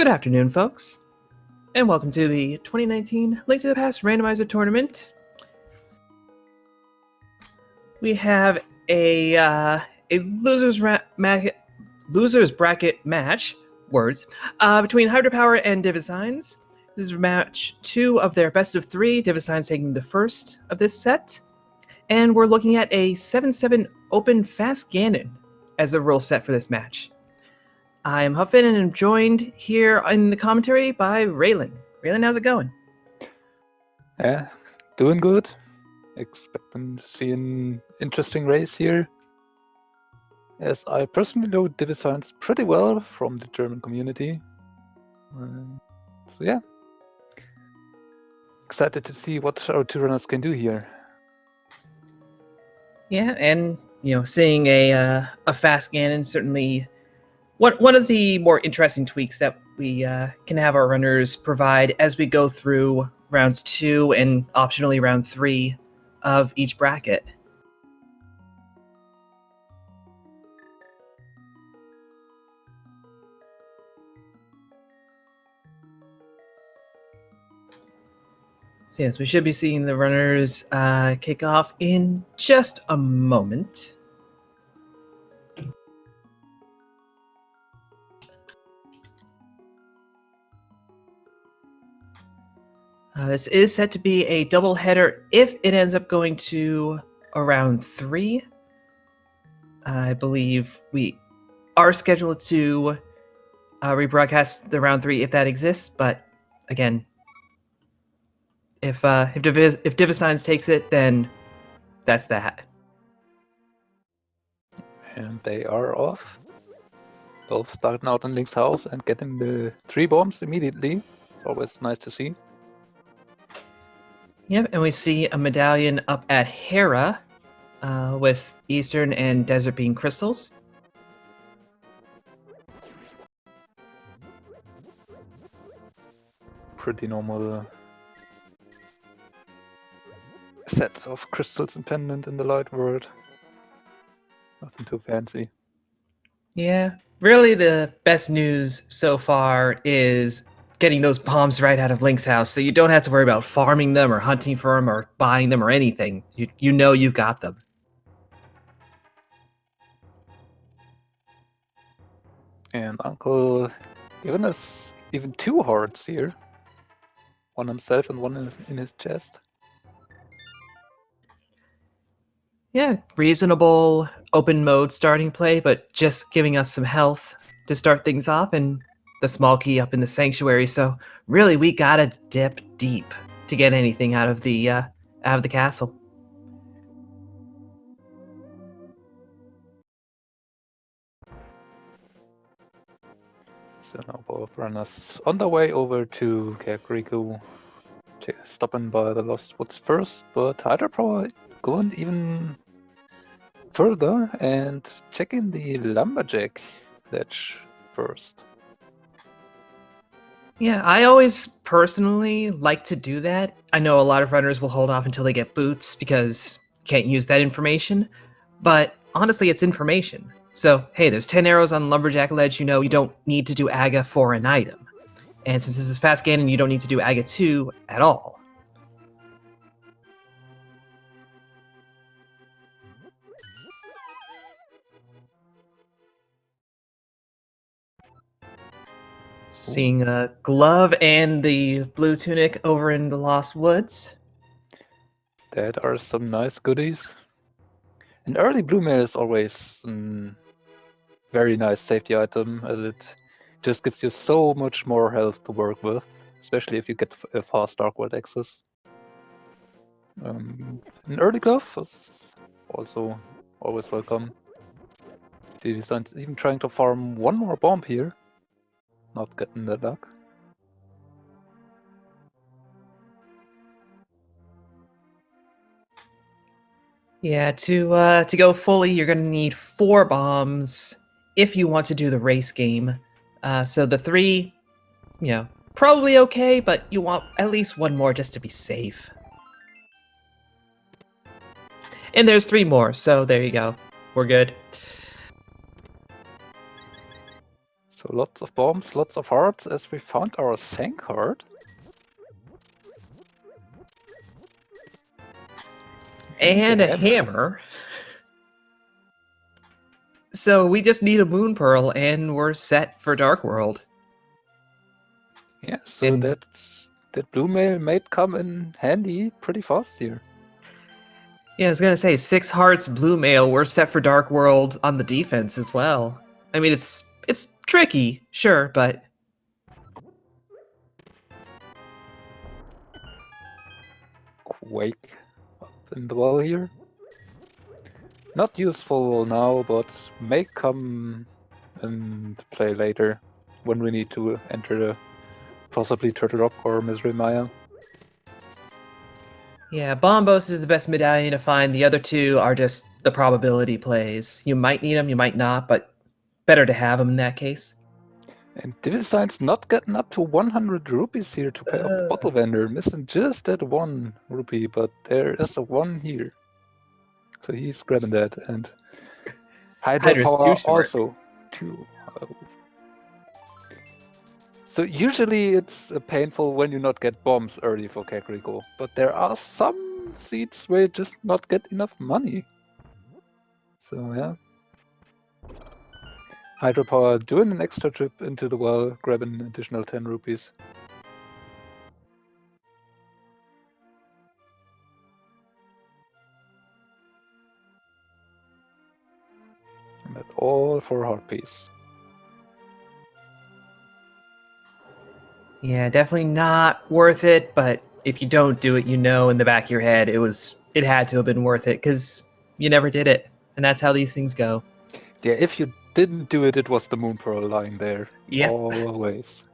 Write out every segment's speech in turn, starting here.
Good afternoon, folks, and welcome to the 2019 Link to the Past Randomizer Tournament. We have a losers bracket match, between hydrapower and DIVISIGNS. This is match 2 of their best of 3, DIVISIGNS taking the first of this set. And we're looking at a 7-7 open fast Ganon as the rule set for this match. I am Huffin and am joined here in the commentary by Raylan. Raylan, how's it going? Yeah, doing good. Expecting to see an interesting race here, as I personally know DIVISIGNS pretty well from the German community. So yeah, excited to see what our two runners can do here. Yeah, and seeing a fast Ganon certainly one of the more interesting tweaks that we can have our runners provide as we go through rounds 2 and optionally round 3 of each bracket. So yes, we should be seeing the runners kick off in just a moment. This is set to be a double header if it ends up going to a round 3. I believe we are scheduled to rebroadcast the round 3 if that exists, but again, if DIVISIGNS takes it, then that's that. And they are off. Both starting out in Link's house and getting the 3 bombs immediately. It's always nice to see. Yep, and we see a medallion up at Hera with Eastern and Desert Bean crystals. Pretty normal set of crystals and pendant in the light world. Nothing too fancy. Yeah, really the best news so far is getting those bombs right out of Link's house, so you don't have to worry about farming them or hunting for them or buying them or anything. You know you've got them. And Uncle giving us even 2 hearts here. One himself and one in his chest. Yeah, reasonable open mode starting play, but just giving us some health to start things off, and the small key up in the sanctuary. So really, we gotta dip deep to get anything out of the castle. So now both runners on their way over to Kakariko, stopping by the Lost Woods first, but hydrapower going even further and checking the Lumberjack ledge first. Yeah, I always personally like to do that. I know a lot of runners will hold off until they get boots because you can't use that information, but honestly, it's information. So, hey, there's 10 arrows on Lumberjack Ledge, you don't need to do Aga for an item. And since this is fast Ganon, you don't need to do Aga 2 at all. Seeing a glove and the blue tunic over in the Lost Woods. That are some nice goodies. An early blue mare is always a very nice safety item, as it just gives you so much more health to work with, especially if you get a fast Dark World access. An early glove is also always welcome. DIVISIGNS even trying to farm one more bomb here. Not getting the luck. Yeah, to go fully, you're gonna need 4 bombs if you want to do the race game. So the 3, probably okay, but you want at least 1 more just to be safe. And there's 3 more, so there you go. We're good. So lots of bombs, lots of hearts, as we found our Sank heart. And a hammer. So we just need a moon pearl and we're set for Dark World. Yeah, so And- that blue mail might come in handy pretty fast here. Yeah, I was gonna say 6 hearts, blue mail. We're set for Dark World on the defense as well. I mean, it's tricky, sure, but Quake up in the wall here. Not useful now, but may come and play later when we need to enter the possibly Turtle Rock or Misery Maya. yeah, Bombos is the best medallion to find. The other two are just the probability plays. You might need them, you might not, but better to have them in that case. And DIVISIGNS not getting up to 100 rupees here to pay off the bottle vendor, missing just that 1 rupee, but there is a 1 here. So he's grabbing that, and Hydra's too Hydrapower short. also 2. So usually it's painful when you not get bombs early for Kakariko, but there are some seats where you just not get enough money. So yeah. Hydropower doing an extra trip into the well, grabbing an additional 10 rupees. And that all for a heart piece. Yeah, definitely not worth it, but if you don't do it, you know in the back of your head it had to have been worth it because you never did it. And that's how these things go. Yeah, if you didn't do it, it was the Moon Pearl lying there. Yep. Always.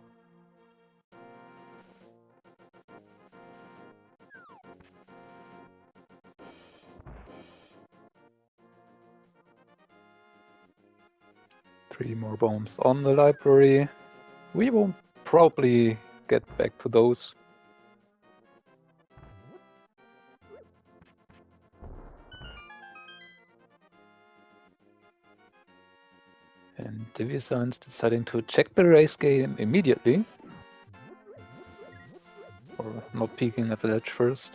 Three more bombs on the library. We won't probably get back to those. And DIVISIGNS deciding to check the race game immediately. Or not peeking at the ledge first.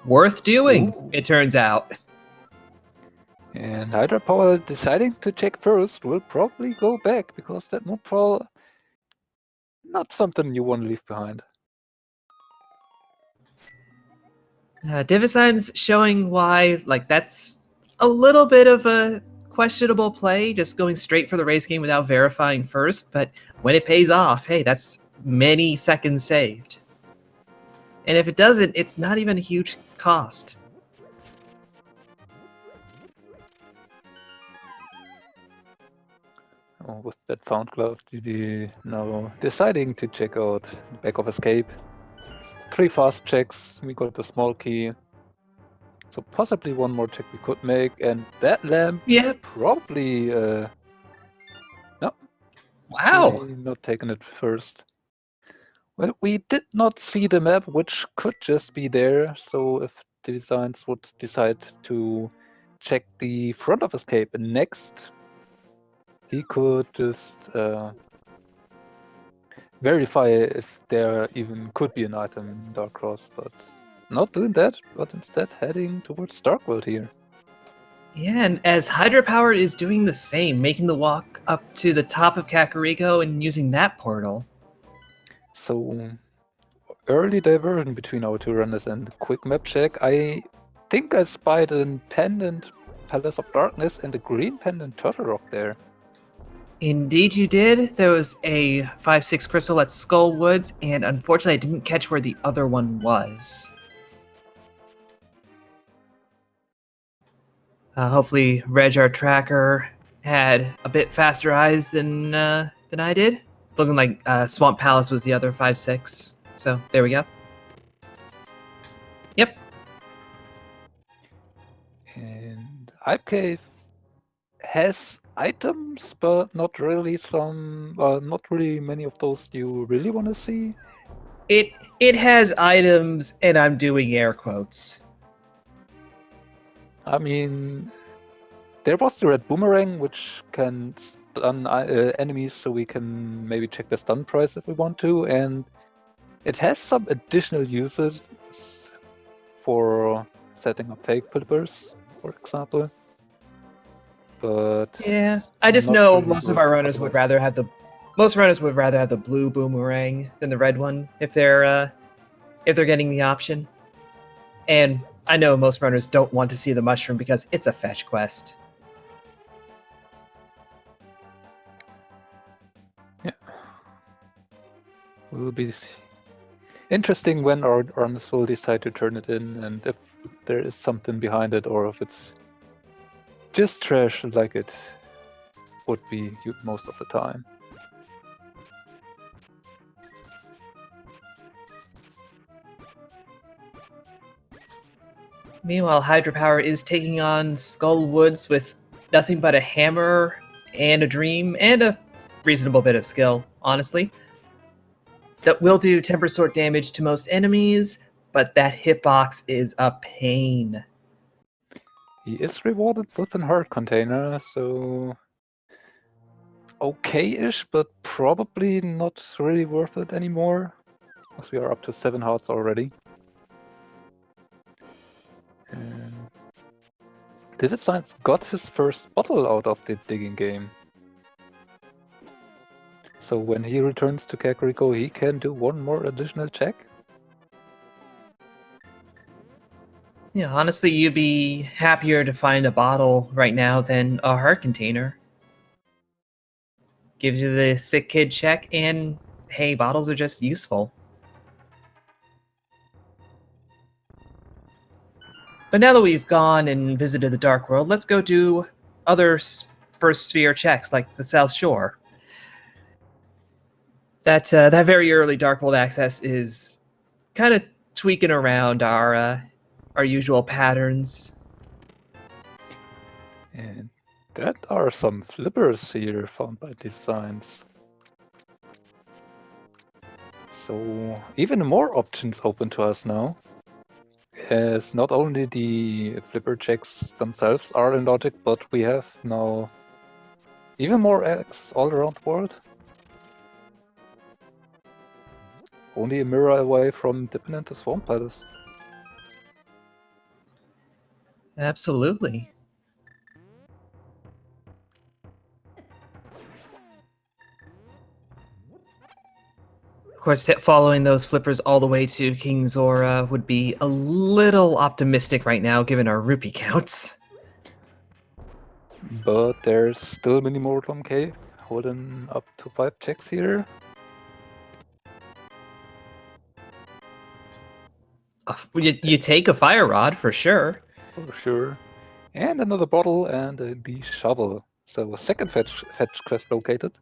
Worth doing, Ooh. it turns out. And Hydrapower deciding to check first will probably go back, because that Moon Pearl, not something you want to leave behind. DIVISIGNS showing why, like, that's a little bit of a questionable play, just going straight for the race game without verifying first, but when it pays off, hey, that's many seconds saved. And if it doesn't, it's not even a huge cost. Oh, with that found glove, DD now deciding to check out the back of escape. 3 fast checks, we got the small key. So possibly one more check we could make, and that lamp probably no. Wow. We're not taking it first. Well, we did not see the map, which could just be there, so if DIVISIGNS would decide to check the front of escape next, he could just verify if there even could be an item in Dark Cross, but not doing that, but instead heading towards Dark World here. Yeah, and as Hydrapower is doing the same, making the walk up to the top of Kakariko and using that portal. So, early diversion between our two runners and quick map check. I think I spied a pendant Palace of Darkness and a green pendant Turtle Rock there. Indeed you did. There was a 5/6 crystal at Skull Woods, and unfortunately I didn't catch where the other one was. Hopefully Reg, our tracker, had a bit faster eyes than I did. Looking like Swamp Palace was the other 5/6. So there we go. Yep. And Hype Cave has items, but not really not really many of those you really want to see. It has items, and I'm doing air quotes. I mean, There was the red boomerang, which can stun enemies, so we can maybe check the stun price if we want to, and it has some additional uses for setting up fake flippers, for example. But yeah, I just not know really most of worth our runners would otherwise. rather have the blue boomerang than the red one if they're getting the option. And I know most runners don't want to see the mushroom because it's a fetch quest. Yeah. Will be interesting when our runners will decide to turn it in, and if there is something behind it, or if it's just trash like it would be most of the time. Meanwhile, Hydrapower is taking on Skull Woods with nothing but a hammer and a dream and a reasonable bit of skill, honestly. That will do temper sort damage to most enemies, but that hitbox is a pain. He is rewarded with an heart container, so okay-ish, but probably not really worth it anymore, as we are up to 7 hearts already. And DIVISIGNS got his first bottle out of the digging game. So when he returns to Kakariko, he can do one more additional check. Yeah, honestly, you'd be happier to find a bottle right now than a heart container. Gives you the sick kid check, and hey, bottles are just useful. But now that we've gone and visited the Dark World, let's go do other first sphere checks, like the South Shore. That very early Dark World access is kind of tweaking around our usual patterns. And that are some flippers here found by DIVISIGNS. So even more options open to us now. As not only the flipper checks themselves are in logic, but we have now even more access all around the world. Only a mirror away from dipping into Swamp Palace. Absolutely. Of course, following those flippers all the way to King Zora would be a little optimistic right now, given our rupee counts. But there's still Mini Mortem Cave, holding up to 5 checks here. You take a fire rod for sure. For sure. And another bottle and the shovel. So a second fetch quest located.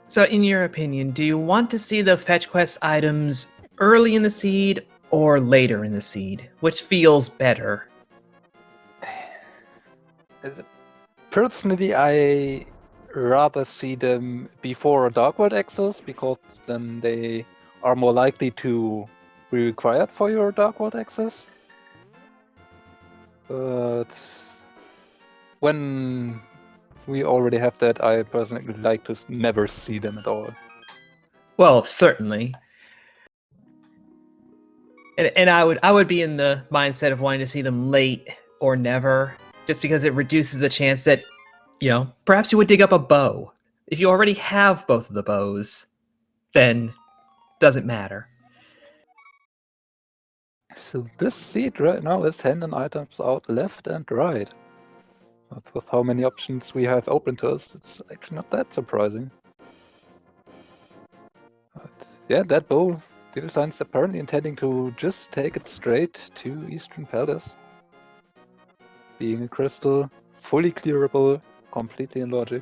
So, in your opinion, do you want to see the fetch quest items early in the seed or later in the seed? Which feels better? Personally, I rather see them before Dark World access, because then they are more likely to be required for your Dark World access. But when we already have that, I personally like to never see them at all. Well, certainly. And I would be in the mindset of wanting to see them late or never, just because it reduces the chance that, perhaps you would dig up a bow. If you already have both of the bows, then doesn't matter. So this seed right now is handing items out left and right. But with how many options we have open to us, it's actually not that surprising. But yeah, that bow, DIVISIGNS apparently intending to just take it straight to Eastern Palace. Being a crystal, fully clearable, completely in logic.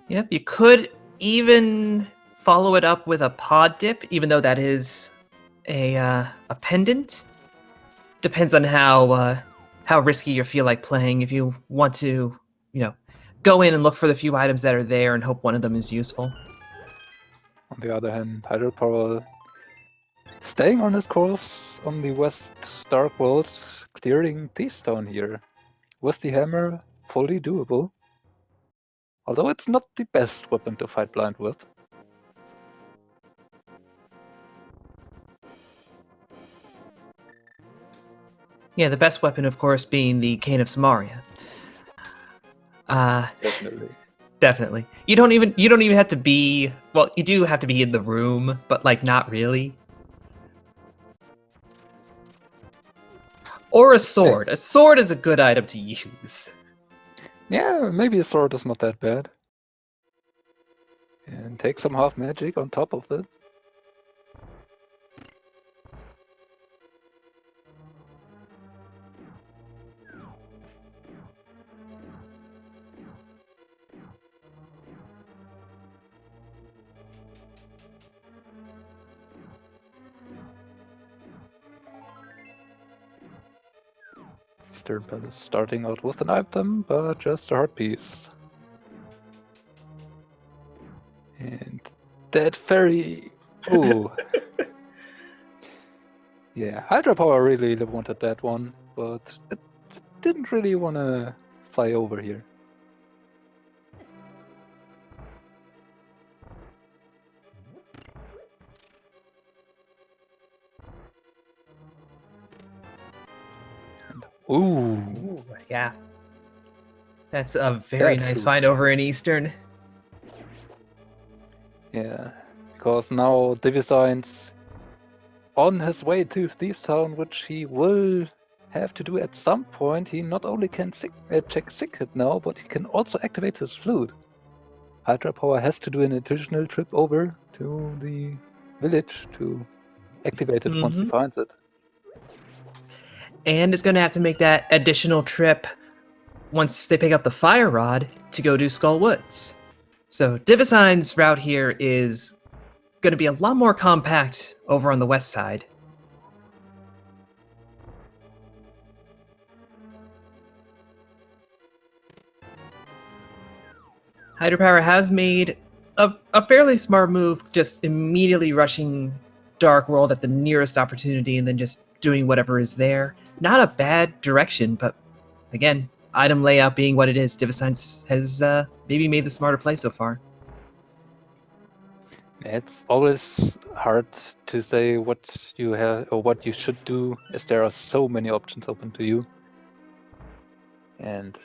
Yep, you could even follow it up with a pod dip, even though that is a pendant. Depends on how risky you feel like playing. If you want to, go in and look for the few items that are there and hope one of them is useful. On the other hand, Hydrapower staying on his course on the West Dark World, clearing Thief's Town here. With the hammer, fully doable. Although it's not the best weapon to fight blind with. Yeah, the best weapon, of course, being the Cane of Samaria. Definitely. Definitely. You don't even have to be, well, you do have to be in the room, but like not really. Or a sword. A sword is a good item to use. Yeah, maybe a sword is not that bad. And take some half magic on top of it. Stern Palace starting out with an item, but just a heart piece. And that fairy. Oh. Yeah, Hydrapower really wanted that one, but it didn't really want to fly over here. And, ooh. Yeah. That's a very nice fruit. find over in Eastern. Yeah, because now DIVISIGNS on his way to Thief's Town, which he will have to do at some point. He not only can check sick hit now, but he can also activate his flute. Hydrapower has to do an additional trip over to the village to activate it once he finds it. And is going to have to make that additional trip once they pick up the fire rod to go do Skull Woods. So DIVISIGNS' route here is going to be a lot more compact over on the west side. Hydrapower has made a fairly smart move, just immediately rushing Dark World at the nearest opportunity and then just doing whatever is there. Not a bad direction, but again, item layout being what it is, DIVISIGNS has maybe made the smarter play so far. It's always hard to say what you have or what you should do, as there are so many options open to you. And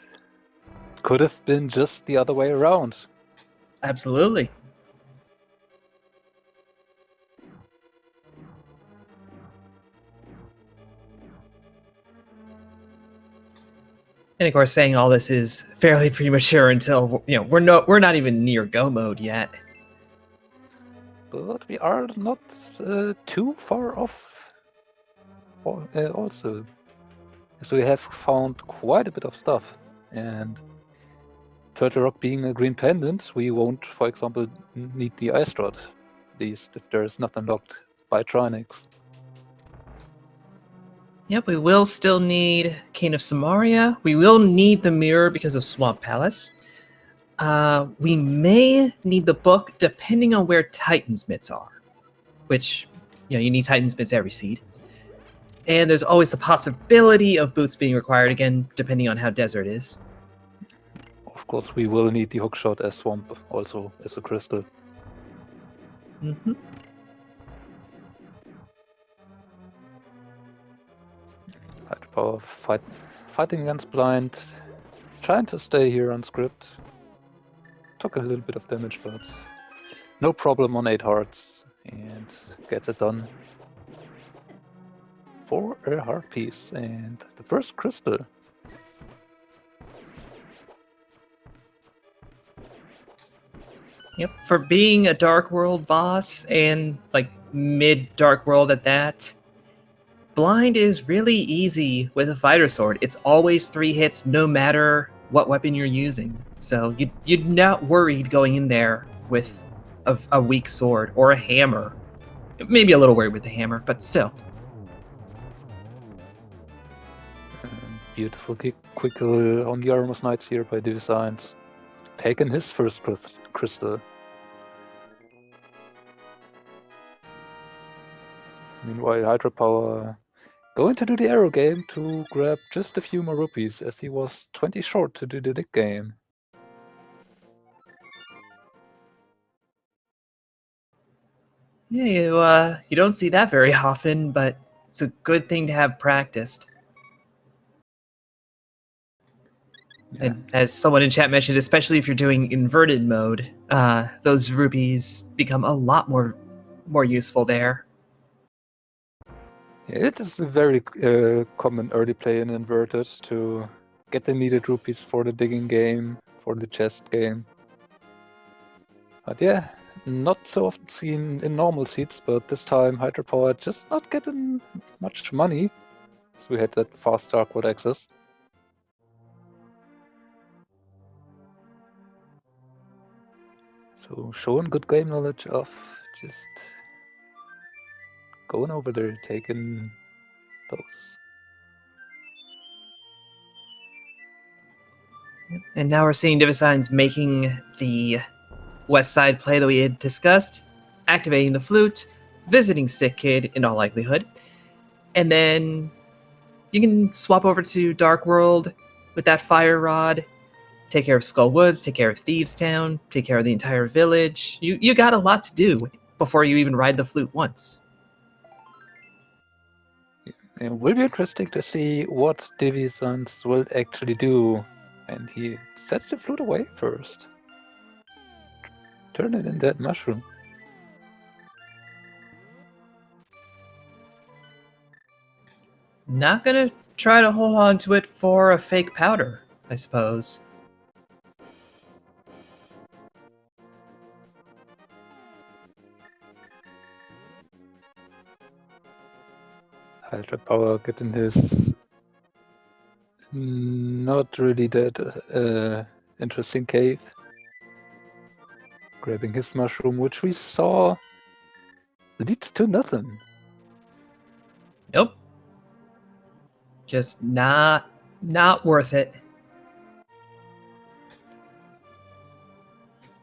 it could have been just the other way around. Absolutely. And of course, saying all this is fairly premature until we're not even near go mode yet. But we are not too far off. Also, so we have found quite a bit of stuff, and Turtle Rock being a green pendant, we won't, for example, need the ice rod, at least if there is not unlocked by Trinix. Yep, we will still need Cane of Samaria. We will need the mirror because of Swamp Palace. We may need the book depending on where Titan's Mitts are, which, you need Titan's Mitts every seed. And there's always the possibility of boots being required, again, depending on how desert is. Of course, we will need the hookshot as swamp, also as a crystal. Mm-hmm. Hydrapower fighting against blind, trying to stay here on script. Took a little bit of damage, but no problem on 8 hearts, and gets it done for a heart piece and the first crystal. Yep, for being a Dark World boss and like mid Dark World at that, blind is really easy with a fighter sword. It's always 3 hits no matter what weapon you're using. So you're not worried going in there with a weak sword or a hammer. Maybe a little worried with the hammer, but still. Beautiful quick on the Armor's Knights here by DIVISIGNS. taken his first crystal. Meanwhile, Hydrapower going to do the arrow game to grab just a few more rupees, as he was 20 short to do the dig game. Yeah, you don't see that very often, but it's a good thing to have practiced. Yeah. And as someone in chat mentioned, especially if you're doing inverted mode, those rupees become a lot more useful there. Yeah, it is a very common early play in inverted to get the needed rupees for the digging game, for the chest game. But yeah, not so often seen in normal seeds, but this time Hydrapower just not getting much money, so we had that fast Darkwood access. So showing good game knowledge of just going over there, taking those. And now we're seeing DIVISIGNS making the west side play that we had discussed, activating the flute, visiting Sick Kid in all likelihood, and then you can swap over to Dark World with that fire rod, take care of Skull Woods, take care of Thieves Town, take care of the entire village. You got a lot to do before you even ride the flute once. It will be interesting to see what DIVISIGNS will actually do. And he sets the flute away first. Turn it in that mushroom. Not gonna try to hold on to it for a fake powder, I suppose. Hydrapower getting his not really that interesting cave. Grabbing his mushroom, which we saw leads to nothing. Nope. Just not worth it.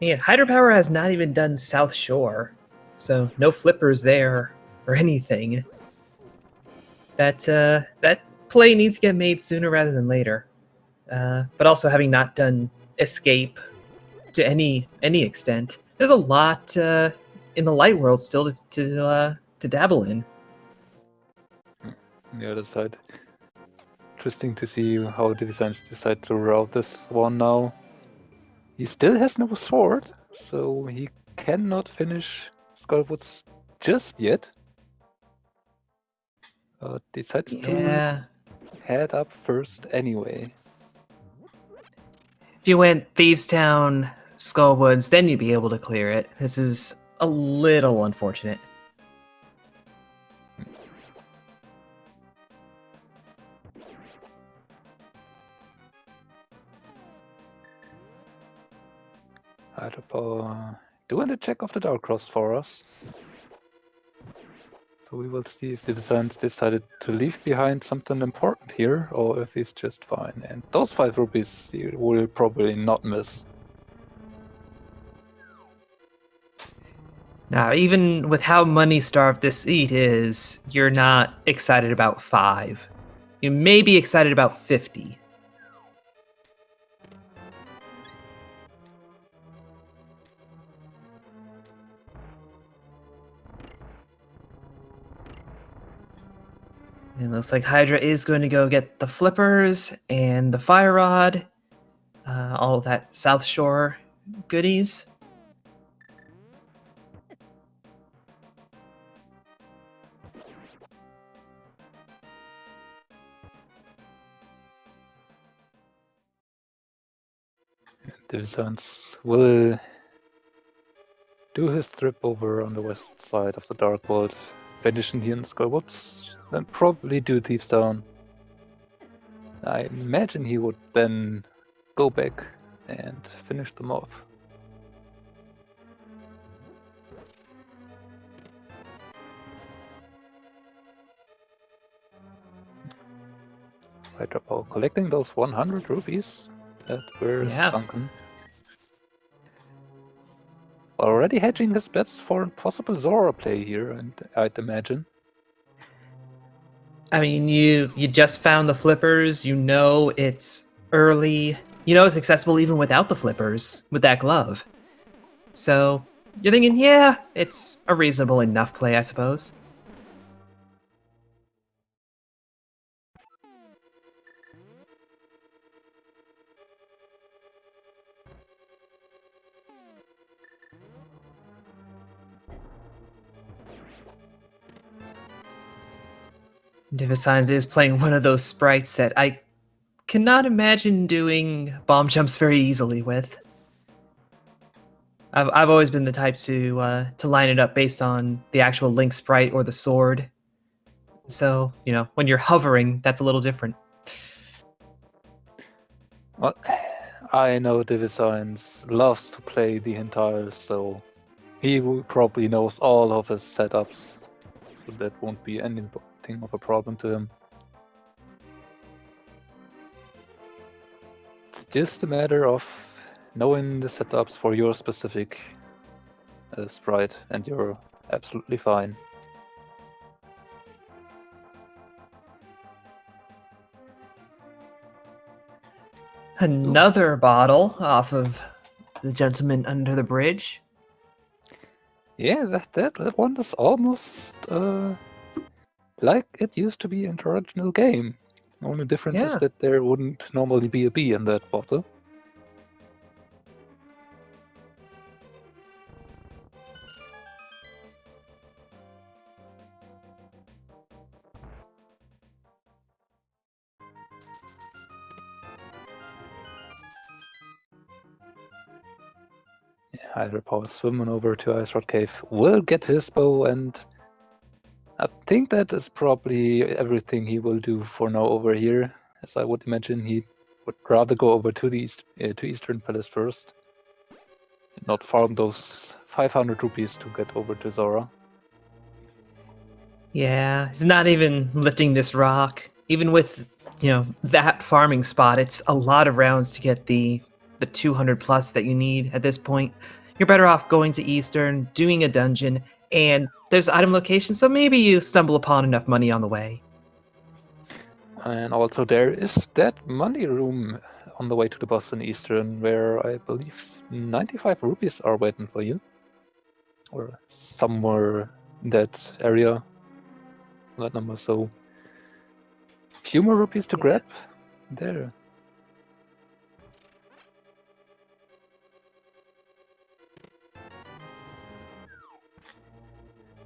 Yeah, Hydropower has not even done South Shore, so no flippers there or anything. That play needs to get made sooner rather than later. But also having not done Escape to any extent, there's a lot in the light world still to dabble in. On the other side, interesting to see how DIVISIGNS decide to route this one now. He still has no sword, so he cannot finish Skullwoods just yet. Decides to head up first anyway. If you went Thieves Town, Skullwoods, then you'd be able to clear it. This is a little unfortunate. Hydrapower doing the check of the Dark Cross for us. So we will see if DIVISIGNS decided to leave behind something important here, or if he's just fine. And those 5 rupees he will probably not miss. Now, even with how money-starved this seat is, you're not excited about 5. You may be excited about 50. It looks like Hydra is going to go get the flippers and the fire rod, all of that South Shore goodies. DIVISIGNS will do his trip over on the west side of the Dark World, finishing here in Skullwoods, then probably do Thieves Town. I imagine he would then go back and finish them off. Hydrapower collecting those 100 rupees that were sunken. already hedging his bets for a possible Zora play here, and I'd imagine. I mean, you just found the flippers. You know it's early. You know it's accessible even without the flippers with that glove. So you're thinking, yeah, it's a reasonable enough play, I suppose. DIVISIGNS is playing one of those sprites that I cannot imagine doing bomb jumps very easily with. I've always been the type to line it up based on the actual Link sprite or the sword. So, you know, when you're hovering, that's a little different. Well, I know DIVISIGNS loves to play the entire, so he probably knows all of his setups, so that won't be anything of a problem to him. It's just a matter of knowing the setups for your specific sprite, and you're absolutely fine. Another bottle off of the gentleman under the bridge. Yeah, that one is almost like it used to be in the original game. The only difference is Yeah. that there wouldn't normally be a bee in that bottle. Yeah, hydrapower swimming over to Ice Rod Cave will get his bow, and I think that is probably everything he will do for now over here. As I would imagine, he would rather go over to the to Eastern Palace first, and not farm those 500 rupees to get over to Zora. Yeah, he's not even lifting this rock. Even with, you know, that farming spot, it's a lot of rounds to get the 200 plus that you need at this point. You're better off going to Eastern, doing a dungeon, and there's item location, so maybe you stumble upon enough money on the way. And also there is that money room on the way to the boss in Eastern, where I believe 95 rupees are waiting for you. Or somewhere in that area, that number. So, few more rupees to grab there.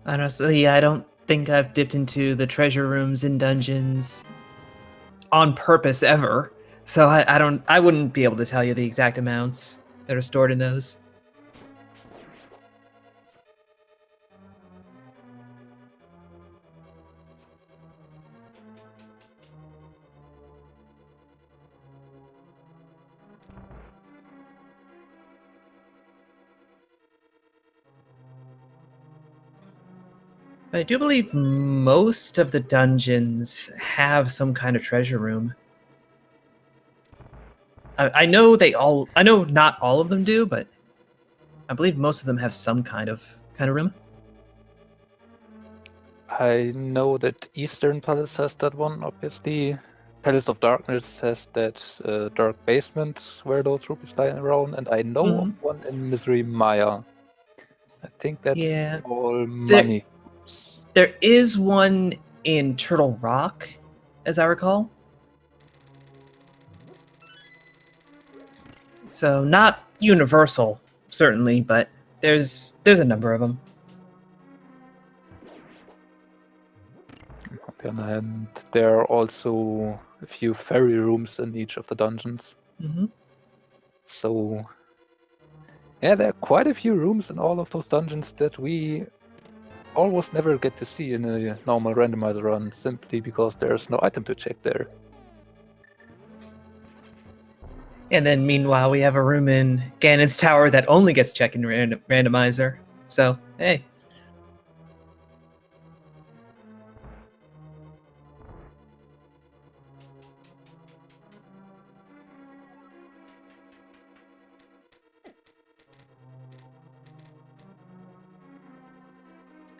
Honestly, I don't think I've dipped into the treasure rooms in dungeons on purpose ever. So I wouldn't be able to tell you the exact amounts that are stored in those. But I do believe most of the dungeons have some kind of treasure room. I know I know not all of them do, but I believe most of them have some kind of room. I know that Eastern Palace has that one, obviously. Palace of Darkness has that dark basement where those rupees lie around, and I know of one in Misery Maya. I think that's Yeah. all money. There is one in Turtle Rock, as I recall. So not universal, certainly, but there's a number of them. On the other hand, there are also a few fairy rooms in each of the dungeons. Mm-hmm. So, yeah, there are quite a few rooms in all of those dungeons that we almost never get to see in a normal randomizer run, simply because there's no item to check there. And then meanwhile, we have a room in Ganon's Tower that only gets checked in randomizer. So, hey.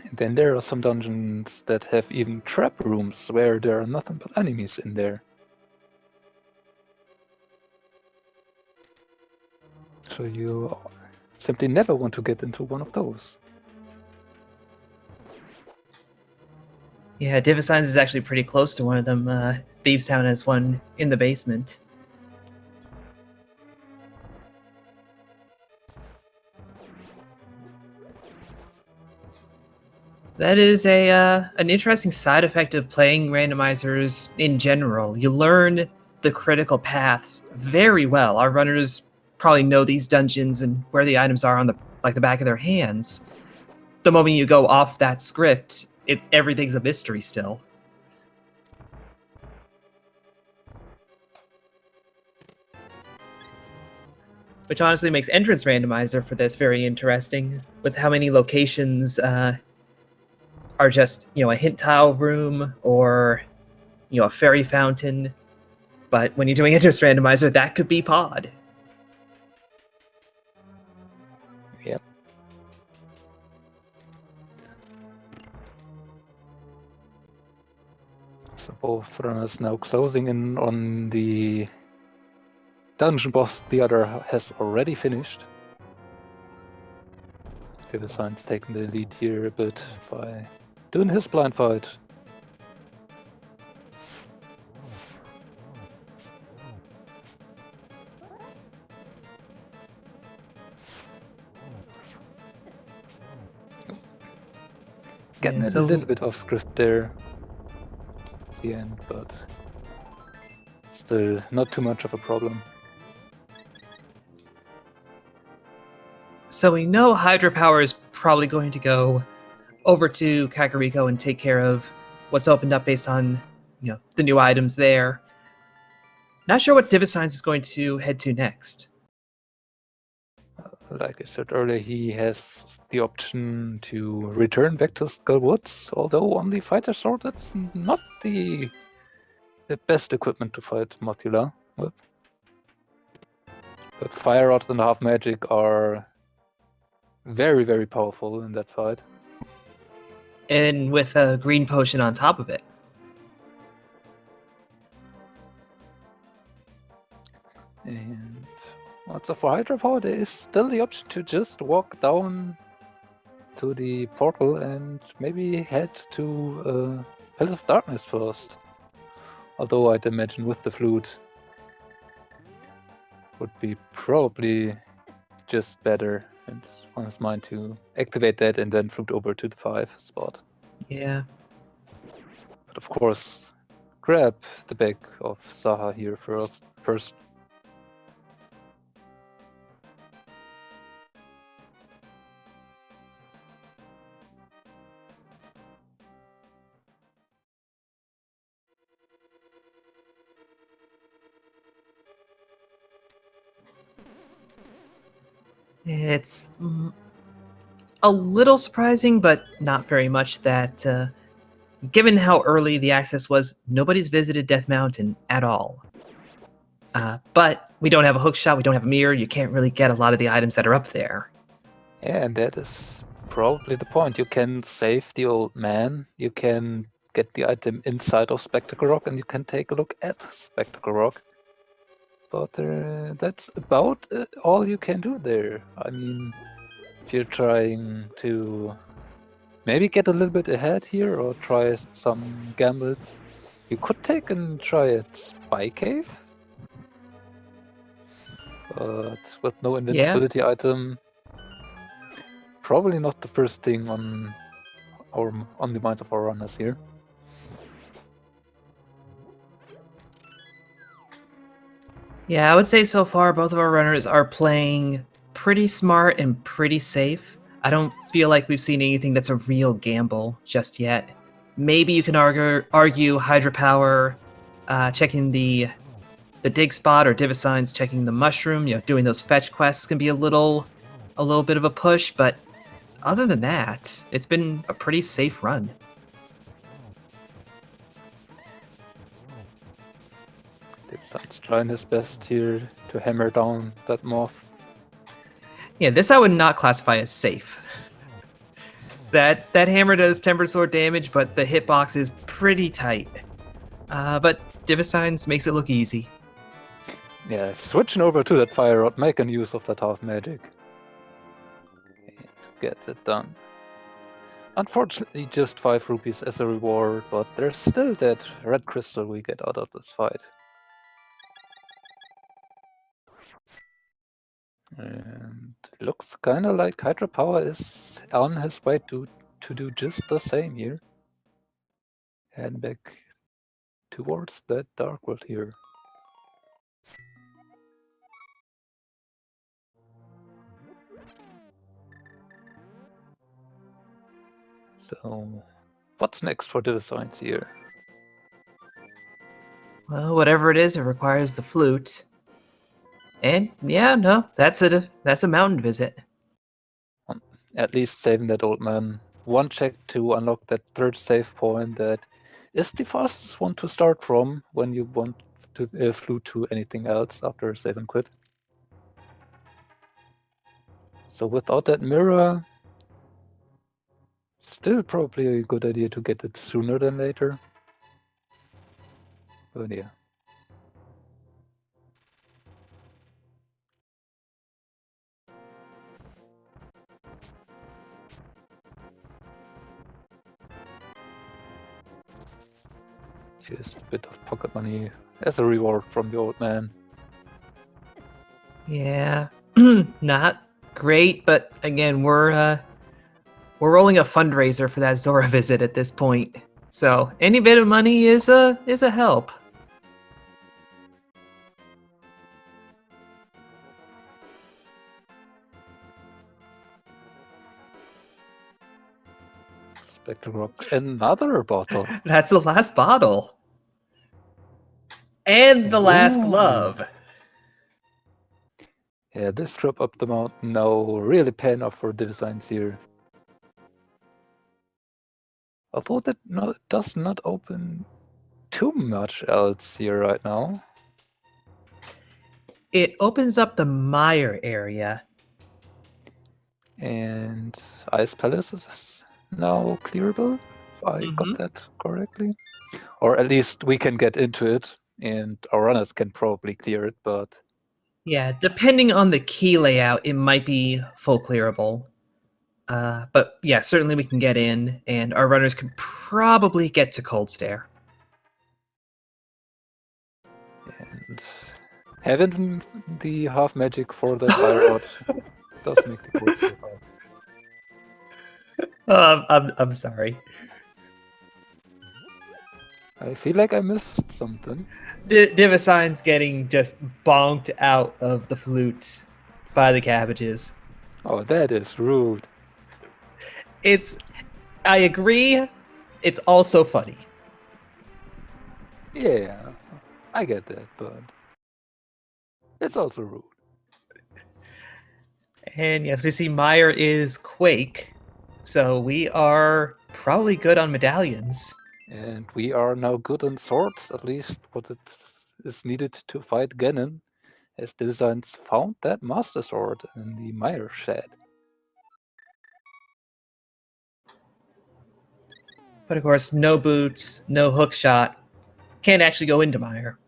And then there are some dungeons that have even trap rooms where there are nothing but enemies in there. So you simply never want to get into one of those. Yeah, DIVISIGNS is actually pretty close to one of them. Thieves Town has one in the basement. That is an interesting side effect of playing randomizers in general. You learn the critical paths very well. Our runners probably know these dungeons and where the items are on the back of their hands. The moment you go off that script, everything's a mystery still. Which honestly makes Entrance Randomizer for this very interesting, with how many locations are just, a hint tile room or, a fairy fountain. But when you're doing Entrance Randomizer, that could be pod. Yep. So both runners now closing in on the dungeon boss the other has already finished. DIVISIGNS taking the lead here a bit by doing his blind fight. Getting it a little bit off script there at the end, but still not too much of a problem. So we know hydrapower is probably going to go over to Kakariko and take care of what's opened up based on, the new items there. Not sure what DIVISIGNS is going to head to next. Like I said earlier, he has the option to return back to Skull Woods, although on the fighter sword that's not the best equipment to fight Mothula with. But Fire Rod and Half Magic are very, very powerful in that fight. And with a green potion on top of it. And also for Hydrapower, there is still the option to just walk down to the portal and maybe head to Palace of Darkness first. Although I'd imagine with the flute would be probably just better and on his mind to activate that and then flute over to the 5 spot. Yeah. But of course, grab the back of Saha here first. It's a little surprising, but not very much that, given how early the access was, nobody's visited Death Mountain at all. But we don't have a hook shot, we don't have a mirror, you can't really get a lot of the items that are up there. Yeah, and that is probably the point. You can save the old man, you can get the item inside of Spectacle Rock, and you can take a look at Spectacle Rock. But that's about all you can do there. I mean, if you're trying to maybe get a little bit ahead here or try some gambles, you could take and try at Spy Cave. But with no invincibility item, probably not the first thing on the minds of our runners here. Yeah, I would say so far both of our runners are playing pretty smart and pretty safe. I don't feel like we've seen anything that's a real gamble just yet. Maybe you can argue Hydrapower checking the dig spot, or DIVISIGNS checking the mushroom, doing those fetch quests can be a little bit of a push, but other than that, it's been a pretty safe run. DIVISIGNS trying his best here to hammer down that moth. Yeah, this I would not classify as safe. That hammer does temper sword damage, but the hitbox is pretty tight. But DIVISIGNS makes it look easy. Yeah, switching over to that fire rod, making use of that half magic. And gets it done. Unfortunately, just 5 rupees as a reward, but there's still that red crystal we get out of this fight. And looks kinda like Hydrapower is on his way to do just the same here. Heading back towards that dark world here. So, what's next for DIVISIGNS here? Well, whatever it is, it requires the flute. And yeah, no, that's a mountain visit. At least saving that old man. One check to unlock that third save point that is the fastest one to start from when you want to flute to anything else after save and quit. So without that mirror, still probably a good idea to get it sooner than later. But yeah. Just a bit of pocket money as a reward from the old man. Yeah, not great, but again, we're rolling a fundraiser for that Zora visit at this point. So any bit of money is a help. Spectre Rock, another bottle. That's the last bottle. And the last Ooh. glove. Yeah, this trip up the mountain now really paying off for DIVISIGNS here. Although that does not open too much else here right now. It opens up the mire area. And Ice Palace is now clearable, if I got that correctly. Or at least we can get into it, and our runners can probably clear it, but... Yeah, depending on the key layout, it might be full clearable. But yeah, certainly we can get in, and our runners can probably get to Cold Stare. And having the half magic for the fire rod does make the Cold Stare hard. I'm sorry. I feel like I missed something. DIVISIGNS getting just bonked out of the flute by the cabbages. Oh, that is rude. I agree, it's also funny. Yeah, I get that, but it's also rude. And yes, we see Meyer is Quake, so we are probably good on medallions. And we are now good on swords, at least what it is needed to fight Ganon, as DIVISIGNS found that Master Sword in the Mire Shed. But of course, no boots, no hook shot. Can't actually go into Meyer.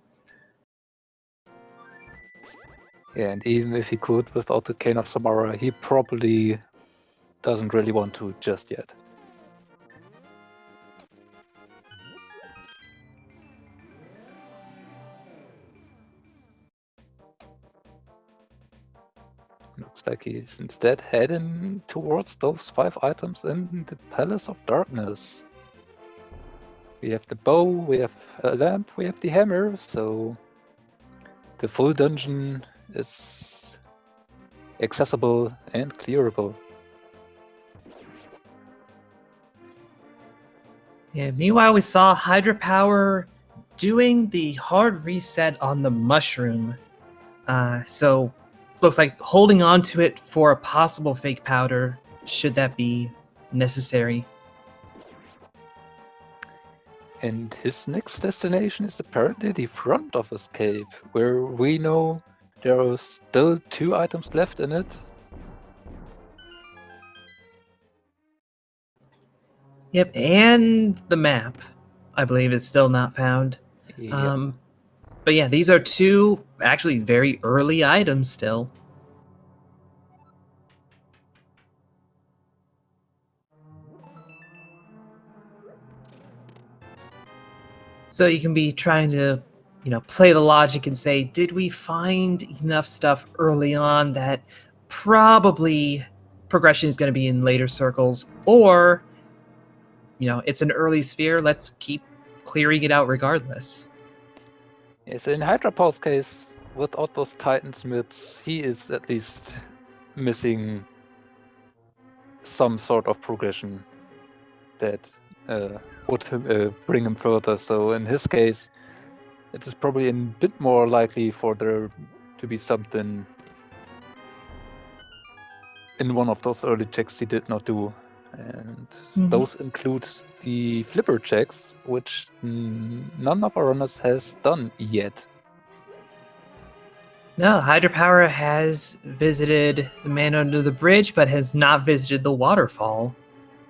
Yeah, and even if he could without the Cane of Samara, he probably doesn't really want to just yet. Looks like he's instead heading towards those 5 items in the Palace of Darkness. We have the bow, we have a lamp, we have the hammer, so the full dungeon is accessible and clearable. Yeah, meanwhile, we saw Hydrapower doing the hard reset on the mushroom. So looks like holding on to it for a possible fake powder, should that be necessary. And his next destination is apparently the front of his cave, where we know there are still 2 items left in it. Yep, and the map, I believe, is still not found. Yep. But yeah, these are two actually very early items still. So you can be trying to, play the logic and say, did we find enough stuff early on that probably progression is going to be in later circles, or, it's an early sphere, let's keep clearing it out regardless. Yes, in Hydrapower's case, without those Titan Smiths, he is at least missing some sort of progression that would bring him further. So in his case, it is probably a bit more likely for there to be something in one of those early checks he did not do. And those include the flipper checks, which none of our runners has done yet. No, Hydrapower has visited the man under the bridge, but has not visited the waterfall.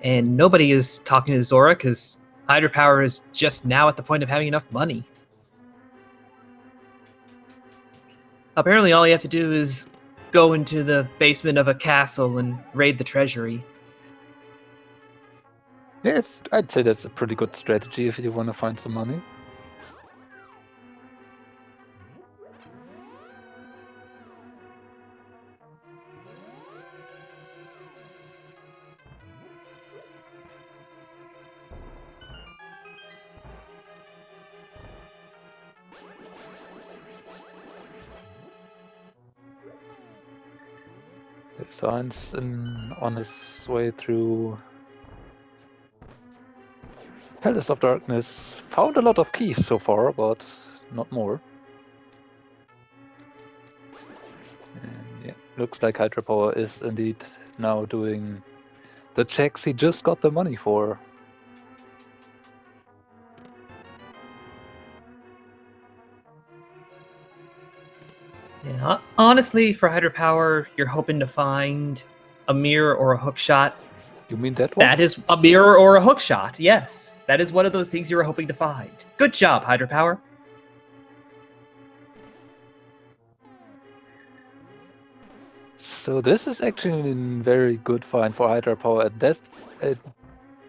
And nobody is talking to Zora because Hydrapower is just now at the point of having enough money. Apparently, all you have to do is go into the basement of a castle and raid the treasury. Yes, I'd say that's a pretty good strategy if you want to find some money. Science on his way through Palace of Darkness. Found a lot of keys so far, but not more. And yeah, looks like Hydrapower is indeed now doing the checks he just got the money for. Yeah, honestly, for Hydrapower, you're hoping to find a mirror or a hook shot. You mean that one? That is a mirror or a hook shot, yes. That is one of those things you were hoping to find. Good job, Hydrapower. So this is actually a very good find for Hydrapower,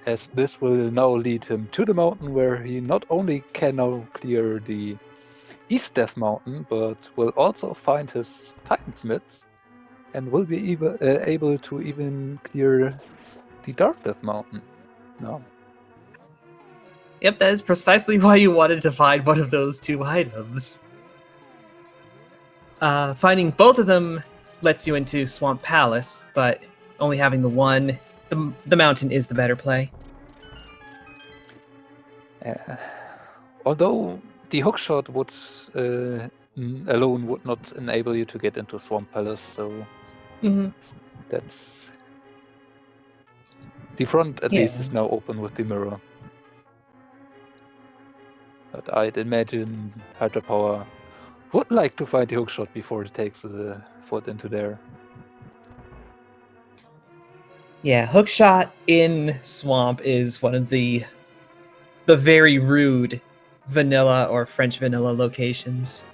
as this will now lead him to the mountain where he not only can now clear the East Death Mountain, but will also find his Titansmiths and will be able to even clear the Dark Death Mountain. No. Yep, that is precisely why you wanted to find one of those two items. Finding both of them lets you into Swamp Palace, but only having the one, the mountain is the better play. Although the hookshot would alone would not enable you to get into Swamp Palace, so that's the front at least is now open with the mirror. But I'd imagine Hydrapower would like to find the hookshot before it takes the foot into there. Yeah, hookshot in Swamp is one of the very rude vanilla or French vanilla locations.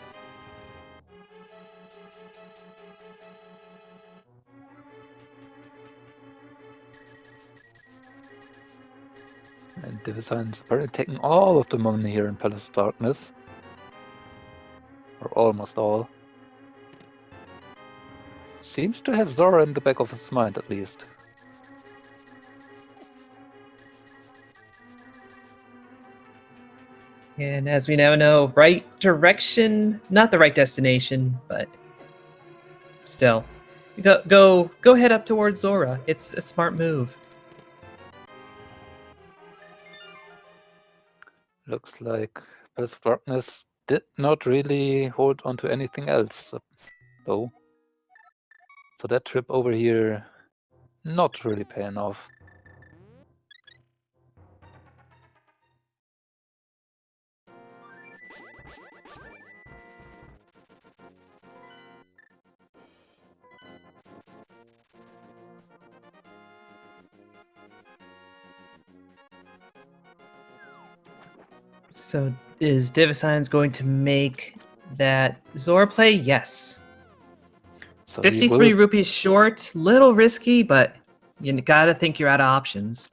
And DIVISIGNS apparently taking all of the money here in Palace of Darkness. Or almost all. Seems to have Zora in the back of his mind, at least. And as we now know, right direction, not the right destination, but still. Go head up towards Zora. It's a smart move. Looks like Palace of Darkness did not really hold on to anything else, though. So that trip over here, not really paying off. So is DIVISIGNS going to make that Zora play? Yes. So he 53 will. rupees short, little risky, but you gotta think you're out of options.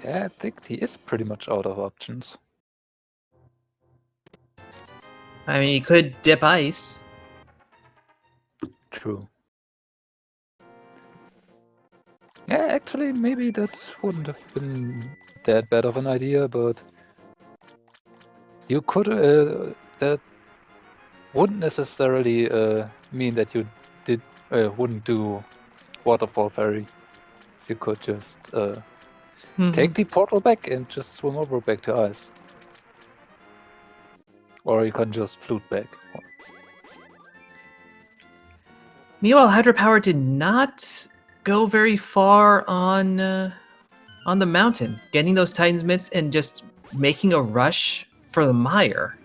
Yeah, I think he is pretty much out of options. I mean, you could dip ice. True. Yeah, actually, maybe that wouldn't have been that bad of an idea, but you could. That wouldn't necessarily mean that you wouldn't do waterfall ferry. So you could just take the portal back and just swim over back to ice, or you can just float back. Meanwhile, Hydropower did not go very far on the mountain, getting those Titans mitts and just making a rush for the mire.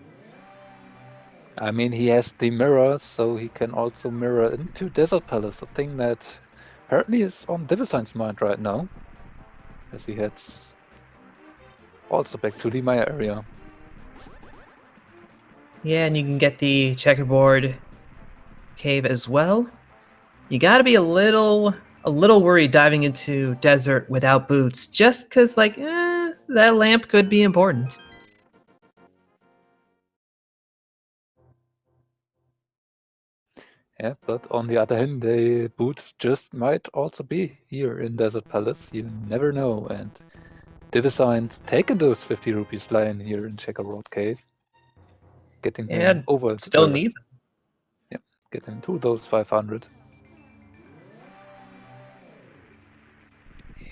I mean, he has the mirror, so he can also mirror into Desert Palace, a thing that apparently is on DIVISIGNS' mind right now, as he heads also back to the Maya area. Yeah, and you can get the checkerboard cave as well. You got to be a little worried diving into desert without boots, just because that lamp could be important. Yeah, but on the other hand, the boots just might also be here in Desert Palace. You never know, and DIVISIGNS taking those 50 rupees lying here in Checkerboard Cave, getting them And over, still needs them. yeah, getting to those 500.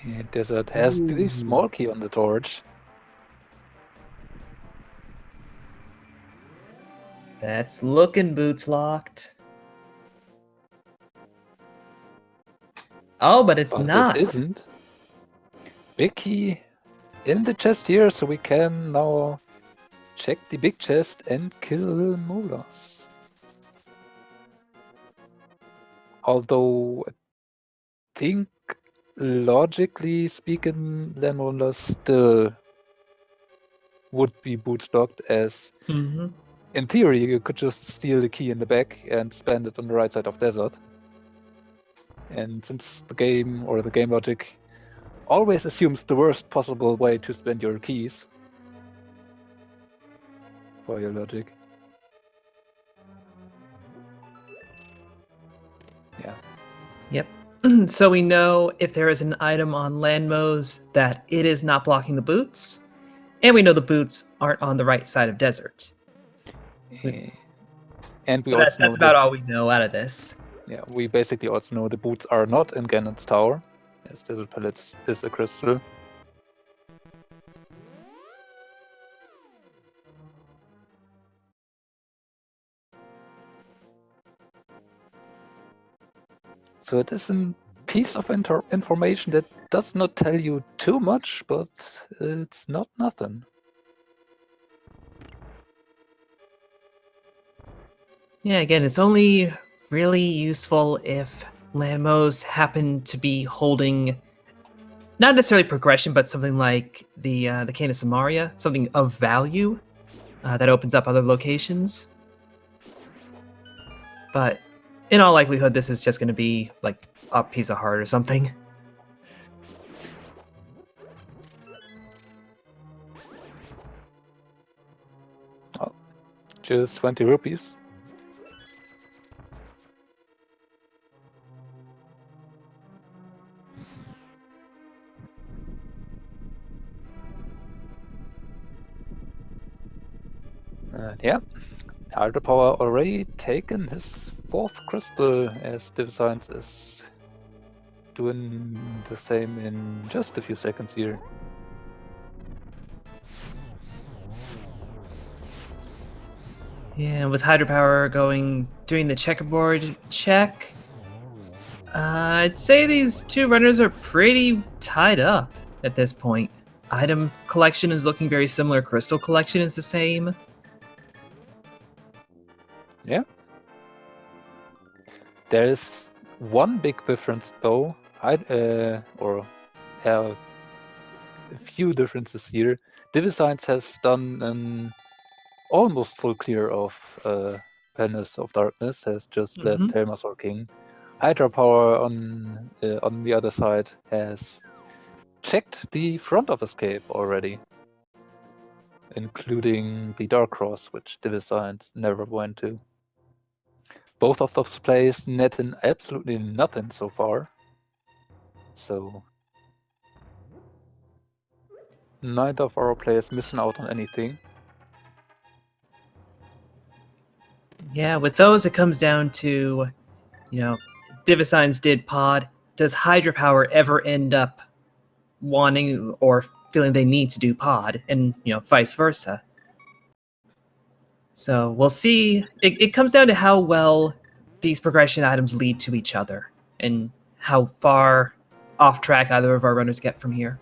Yeah, Desert has the Ooh. small key on the torch. That's looking boots locked. Oh, but it's But not. it isn't. Big key in the chest here, so we can now check the big chest and kill Molas. Although I think, logically speaking, Molas still would be bootlocked, as Mm-hmm. in theory you could just steal the key in the back and spend it on the right side of Desert. And since the game, or the game logic, always assumes the worst possible way to spend your keys for your logic. Yeah. Yep. So we know if there is an item on Landmos that it is not blocking the boots, and we know the boots aren't on the right side of desert. And we But also that's know about that, all we know out of this. yeah, we basically also know the boots are not in Ganon's tower, as Desert Palace is a crystal. So it is a piece of information that does not tell you too much, but it's not nothing. Yeah, again, it's only really useful if Landmos happen to be holding not necessarily progression, but something like the Cane of Samaria, something of value that opens up other locations. But in all likelihood, this is just going to be like a piece of heart or something. Oh, just 20 rupees. Yeah, Hydrapower already taken his 4th crystal, as DIVISIGNS is doing the same in just a few seconds here. Yeah, with Hydropower doing the checkerboard check, I'd say these two runners are pretty tied up at this point. Item collection is looking very similar. Crystal collection is the same. Yeah. There is one big difference though. a few differences here. DIVISIGNS has done an almost full clear of Penance of Darkness, has just left Mhm. Helmasaur King. Hydrapower on the other side has checked the front of escape already, including the Dark Cross, which DIVISIGNS never went to. Both of those plays net in absolutely nothing so far. So neither of our players missing out on anything. Yeah, with those, it comes down to, DIVISIGNS did pod. Does Hydrapower ever end up wanting or feeling they need to do pod, and vice versa? So we'll see. It comes down to how well these progression items lead to each other, and how far off track either of our runners get from here.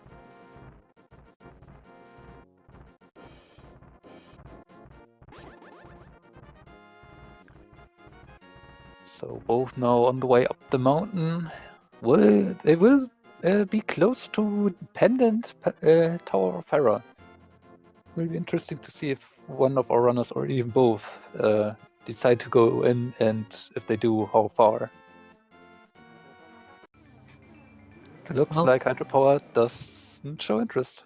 So both now on the way up the mountain. They will be close to Pendant Tower of Hera. Will be interesting to see if one of our runners or even both decide to go in, and if they do, how far. Looks Well, like Hydropower doesn't show interest.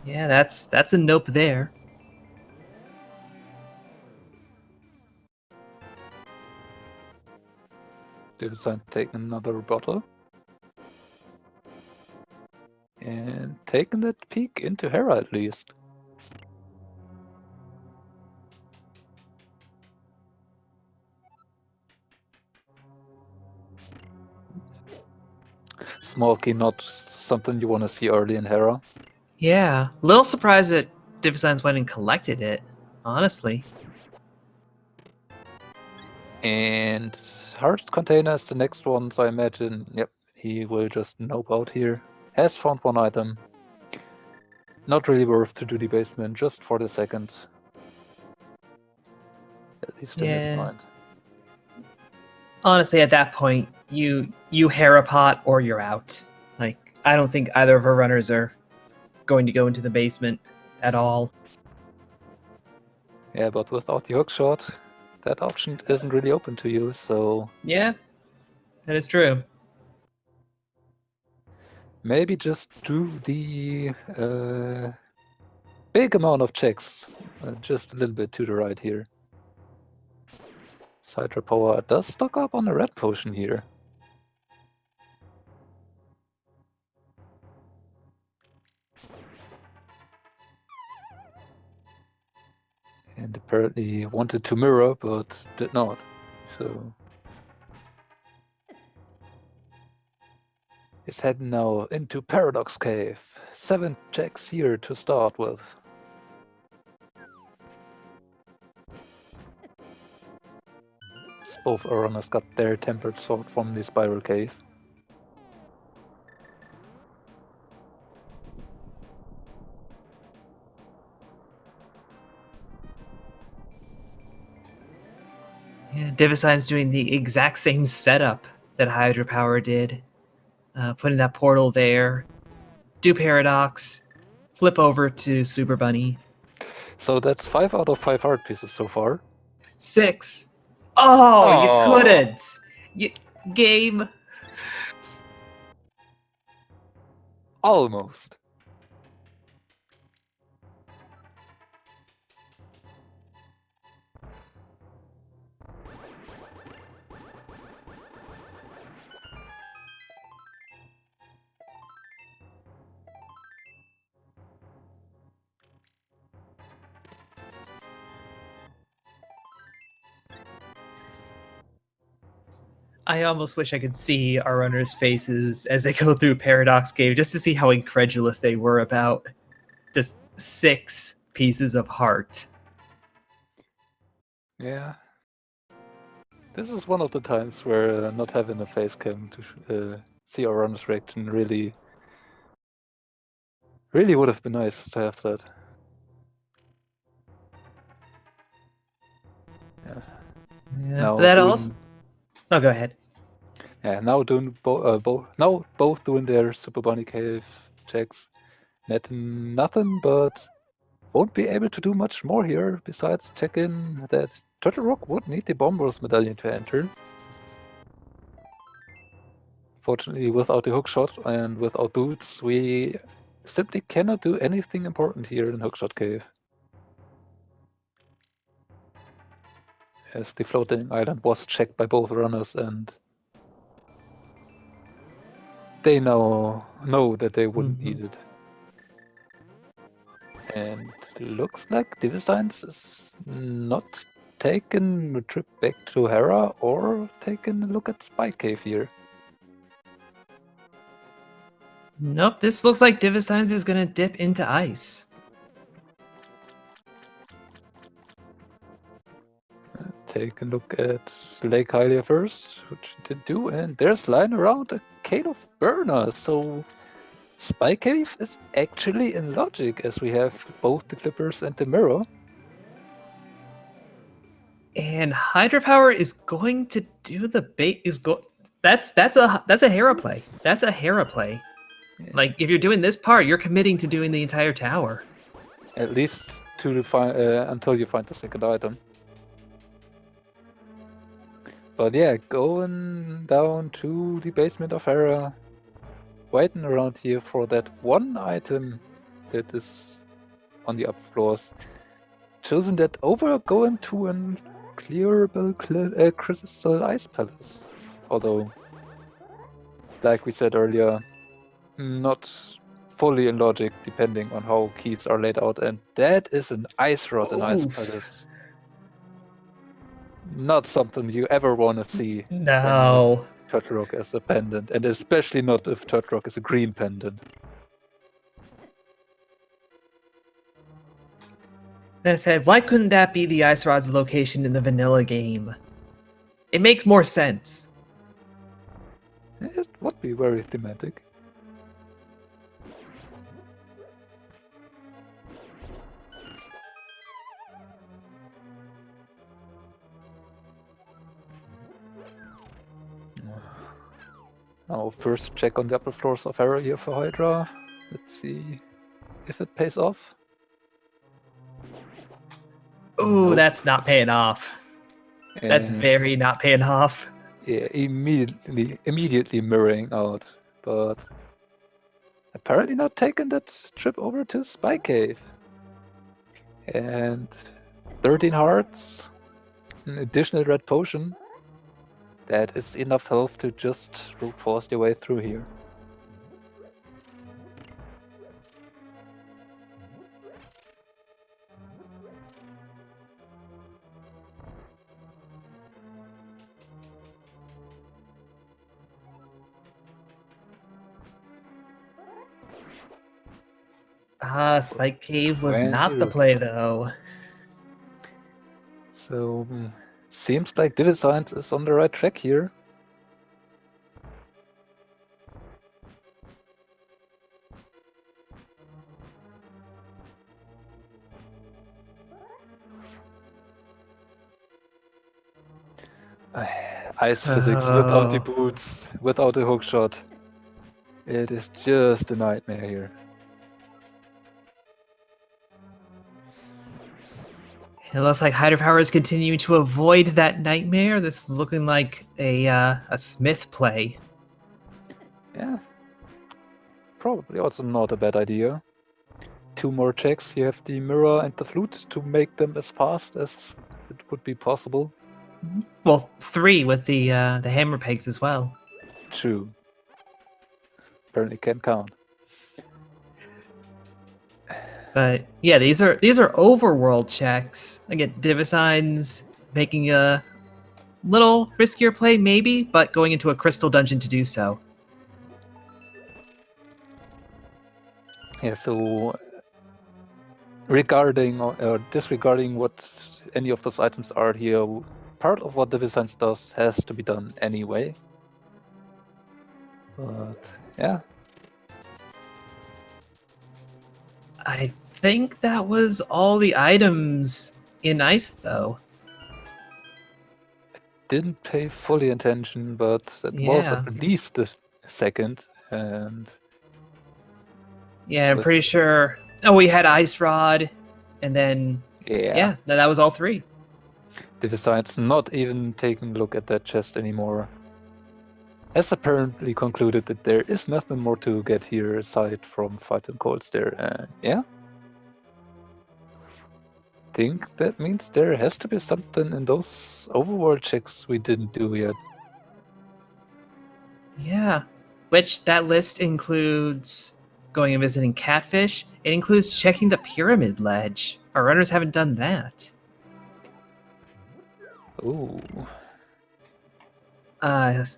yeah, that's a nope there. They decide to take another bottle. And taking that peek into Hera at least. Small key, not something you want to see early in Hera. Yeah, little surprised that DIVISIGNS went and collected it, honestly. And Heart Container is the next one, so I imagine, yep, he will just nope out here. Has found one item. Not really worth to do the basement, just for the second. At least in his Yeah. mind. Honestly, at that point, you Harapot or you're out. Like, I don't think either of our runners are going to go into the basement at all. Yeah, but without the hookshot, that option isn't really open to you, so Yeah, that is true. maybe just do the big amount of checks, just a little bit to the right here. Hydra Power does stock up on a red potion here. And apparently wanted to mirror, but did not. So is heading now into Paradox Cave. 7 checks here to start with. Both our runners got their tempered sword from the Spiral Cave. Yeah, DIVISIGN's doing the exact same setup that Hydrapower did. Putting that portal there, do Paradox, flip over to Super Bunny. So that's 5 out of 5 heart pieces so far. 6. Oh, you Oh. couldn't. Game. Almost. I almost wish I could see our runners' faces as they go through Paradox Cave just to see how incredulous they were about just 6 pieces of heart. Yeah. This is one of the times where not having a face cam to see our runner's reaction really would have been nice to have that. Yeah. Yeah, Now but that doing, also. Oh, go ahead. yeah, now doing both doing their Super Bunny Cave checks. Nothing, but won't be able to do much more here besides check in that Turtle Rock would need the Bombers medallion to enter. Fortunately, without the hookshot and without boots, we simply cannot do anything important here in Hookshot Cave. As the floating island was checked by both runners, and they now know that they wouldn't need it. And looks like DIVISIGNS is not taking a trip back to Hera or taking a look at Spy Cave here. Nope, this looks like DIVISIGNS is gonna dip into ice. Take a look at Lake Hylia first, which it did do, and there's lying around a cane of burner, so Spy Cave is actually in logic, as we have both the flippers and the mirror. And Hydrapower is going to do the bait. That's a Hera play. That's a Hera play. Yeah. Like if you're doing this part, you're committing to doing the entire tower. At least to until you find the second item. But yeah, going down to the basement of Hera, waiting around here for that one item that is on the upper floors. Chosen that over going to an clearable crystal ice palace. Although, like we said earlier, not fully in logic depending on how keys are laid out, and that is an ice rod in Ice Oof. Palace. Not something you ever want to see. No. Turtle Rock as a pendant, and especially not if Turtle Rock is a green pendant. That said, why couldn't that be the Ice Rod's location in the vanilla game? It makes more sense. It would be very thematic. Now, first check on the upper floors of Hera here for Hydra. Let's see if it pays off. Ooh, Nope. that's not paying off. That's And very not paying off. yeah, immediately mirroring out, but apparently not taking that trip over to Spy Cave. And 13 hearts, an additional red potion. That is enough health to just brute force your way through here. Spike Cave was 20 not the play though. So, seems like DIVISIGNS is on the right track here. Ice physics without the boots, without the hookshot. It is just a nightmare here. It looks like Hydrapower is continuing to avoid that nightmare. This is looking like a Smith play. Yeah. Probably also not a bad idea. 2 more checks, you have the mirror and the flute to make them as fast as it would be possible. Well, 3 with the hammer pegs as well. True. Apparently can't count. But yeah, these are overworld checks. Again, DIVISIGNS making a little riskier play maybe, but going into a crystal dungeon to do so. Yeah, so regarding or disregarding what any of those items are here, part of what DIVISIGNS does has to be done anyway. But yeah. I think that was all the items in ice though. Didn't pay fully attention, but that was Yeah. at least the second, and Yeah, I'm With- pretty sure. Oh, we had Ice Rod, and then Yeah. no, that was all three. DIVISIGNS not even taking a look at that chest anymore. Has apparently concluded that there is nothing more to get here aside from fighting Colts there. Yeah. Think that means there has to be something in those overworld checks we didn't do yet. Yeah, which that list includes going and visiting Catfish. It includes checking the Pyramid Ledge. Our runners haven't done that. Ooh.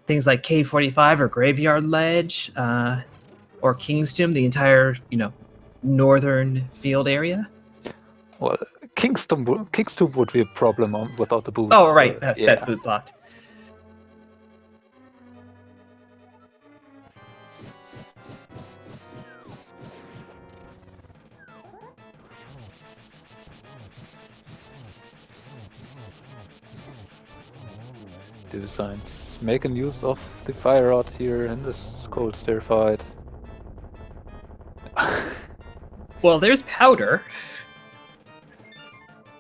Things like K45 or Graveyard Ledge, or King's Tomb, the entire northern field area. Well, Kingston would be a problem without the boots. Oh, right, but that's boots locked. DIVISIGNS making use of the fire rod here in this cold stair fight. Well, there's powder.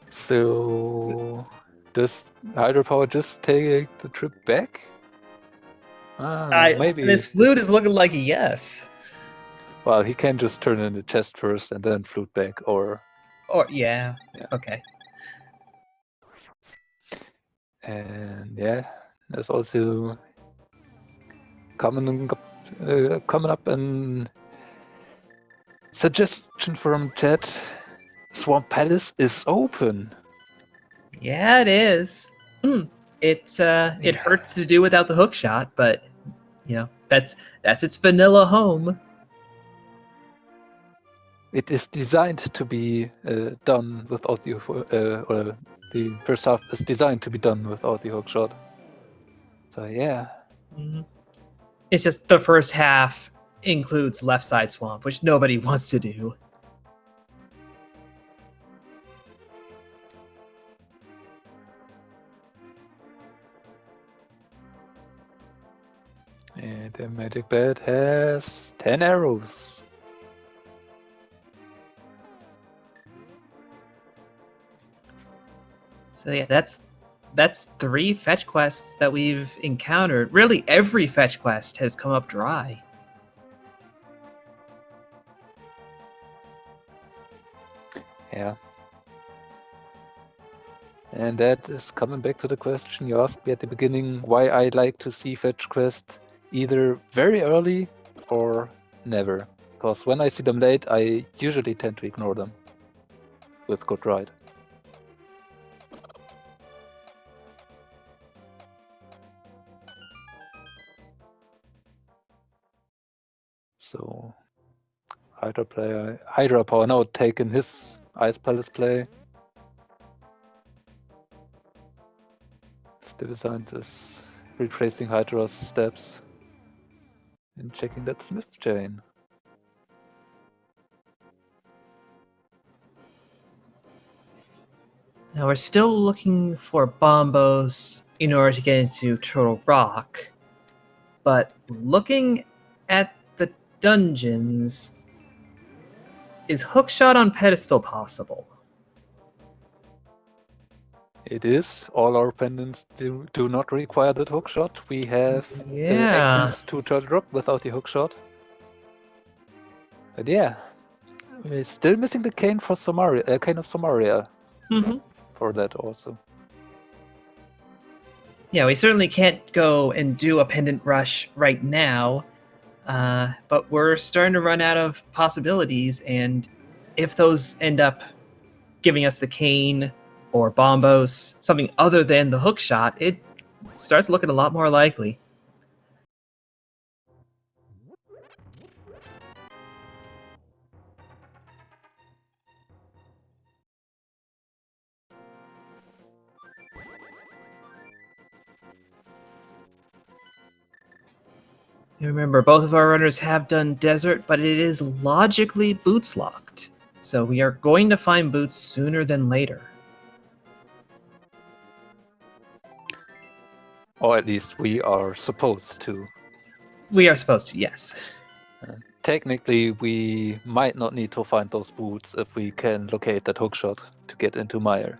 So does Hydropower just take the trip back? Maybe. This flute is looking like a yes. Well, he can just turn in the chest first and then flute back, or Or yeah. Okay. and yeah, there's also coming up a suggestion from chat. Swamp Palace is open. Yeah, it is. It hurts to do without the hook shot, but that's its vanilla home. It is designed to be done without the or the first half is designed to be done without the hook shot. So yeah. Mhm. It's just the first half includes left side swamp, which nobody wants to do. And the magic bed has 10 arrows. So yeah, that's 3 fetch quests that we've encountered. Really, every fetch quest has come up dry. Yeah. And that is coming back to the question you asked me at the beginning, why I like to see fetch quests either very early or never. Because when I see them late, I usually tend to ignore them. With good right. So Hydrapower now taking his Ice Palace play. DIVISIGNS is retracing Hydra's steps and checking that Smith chain. Now we're still looking for Bombos in order to get into Turtle Rock, but looking at the dungeons, is Hookshot on Pedestal possible? It is. All our pendants do not require that hookshot. We have Yeah. access to Turtle Rock without the hookshot. But yeah, we're still missing the cane for Samaria, cane of Samaria Mm-hmm. for that also. Yeah, we certainly can't go and do a pendant rush right now, but we're starting to run out of possibilities, and if those end up giving us the cane or Bombos, something other than the hook shot, it starts looking a lot more likely. You remember, both of our runners have done desert, but it is logically boots locked. So we are going to find boots sooner than later. Or at least we are supposed to. We are supposed to, yes. technically we might not need to find those boots if we can locate that hookshot to get into Mire.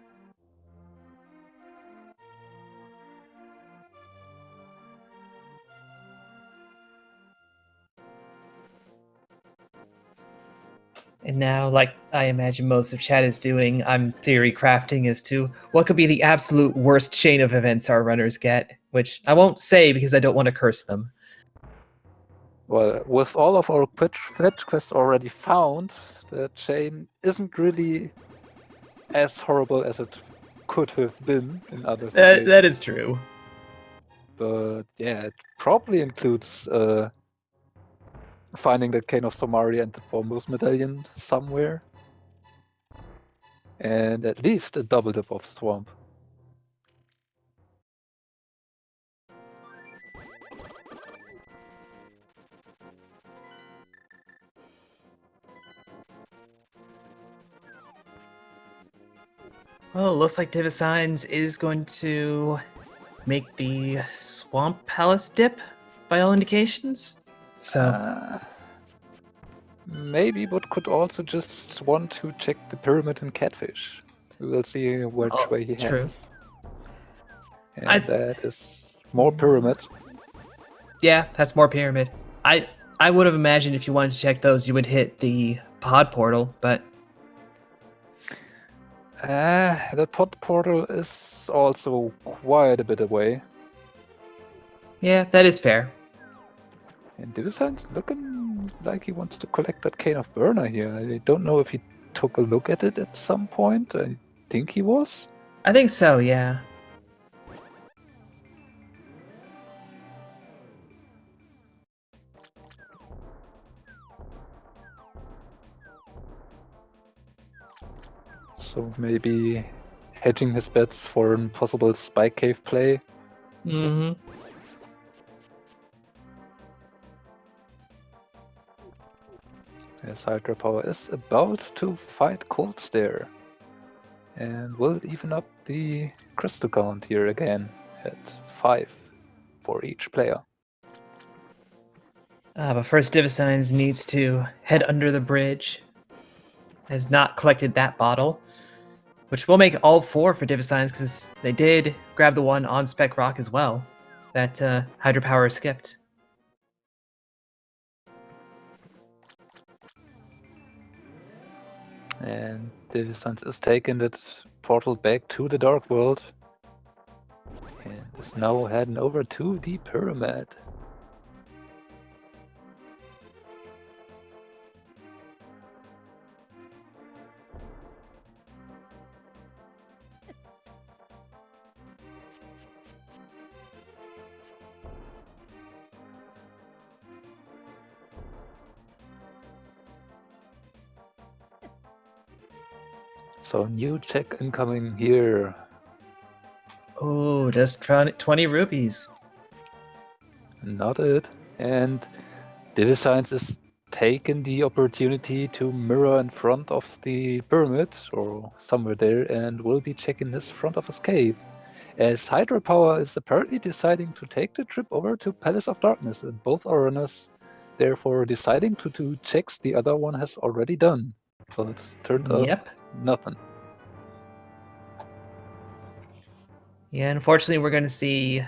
And now, like I imagine most of chat is doing, I'm theory crafting as to what could be the absolute worst chain of events our runners get, which I won't say because I don't want to curse them. Well, with all of our fetch quests already found, the chain isn't really as horrible as it could have been in other situations. That is true. But yeah, it probably includes finding the Cane of Somaria and the Foremost Medallion somewhere. And at least a double dip of Swamp. Well, it looks like DIVISIGNS is going to make the Swamp Palace dip, by all indications. So, Maybe, but could also just want to check the pyramid and catfish. We will see which way he true. heads. And that is more pyramid. Yeah, that's more pyramid. I would have imagined if you wanted to check those, you would hit the pod portal, but The pod portal is also quite a bit away. yeah, that is fair. And DIVISIGNS looking like he wants to collect that Cane of Burner here. I don't know if he took a look at it at some point. I think he was. I think so, yeah. So maybe hedging his bets for a possible Spike Cave play. Mm-hmm. As Hydrapower is about to fight Cold Stare. And will even up the crystal count here again at 5 for each player. But first, DIVISIGNS needs to head under the bridge. Has not collected that bottle, which will make all 4 for DIVISIGNS because they did grab the one on Spec Rock as well that Hydrapower skipped. And DIVISIGNS is taking that portal back to the Dark World. And is now heading over to the Pyramid. So new check incoming here. Oh, just 20 rupees. Not it. And DIVISIGNS is taking the opportunity to mirror in front of the pyramid, or somewhere there, and will be checking his front of escape. As Hydrapower is apparently deciding to take the trip over to Palace of Darkness, and both are runners therefore deciding to do checks the other one has already done. But turned Yep. up nothing. Yeah, unfortunately, we're going to see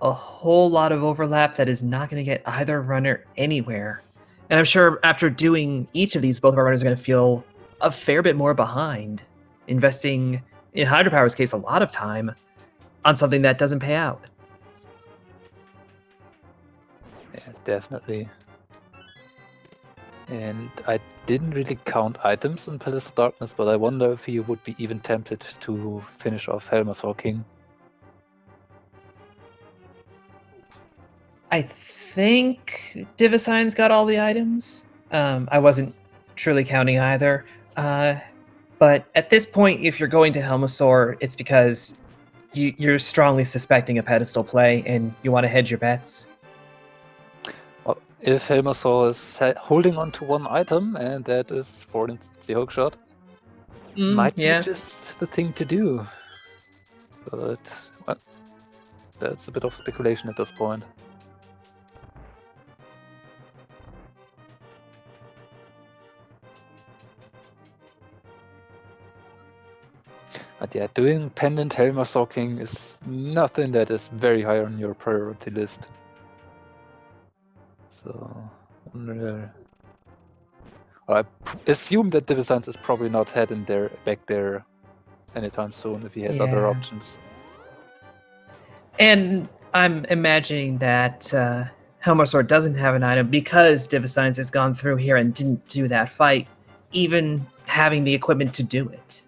a whole lot of overlap that is not going to get either runner anywhere. And I'm sure after doing each of these, both of our runners are going to feel a fair bit more behind, investing, in Hydrapower's case, a lot of time on something that doesn't pay out. Yeah, definitely. And I didn't really count items in Palace of Darkness, but I wonder if he would be even tempted to finish off Helmasaur King. I think DIVISIGNS got all the items. I wasn't truly counting either. But at this point, if you're going to Helmasaur, it's because you're strongly suspecting a pedestal play and you want to hedge your bets. Well, if Helmasaur is holding on to one item, and that is, for instance, the hookshot, might be just the thing to do. But, well, that's a bit of speculation at this point. But yeah, doing Pendant Helmer Stalking is nothing that is very high on your priority list. So, I assume that DIVISIGNS is probably not heading back there anytime soon if he has other Yeah. options. And I'm imagining that Helmarsor doesn't have an item because DIVISIGNS has gone through here and didn't do that fight, even having the equipment to do it.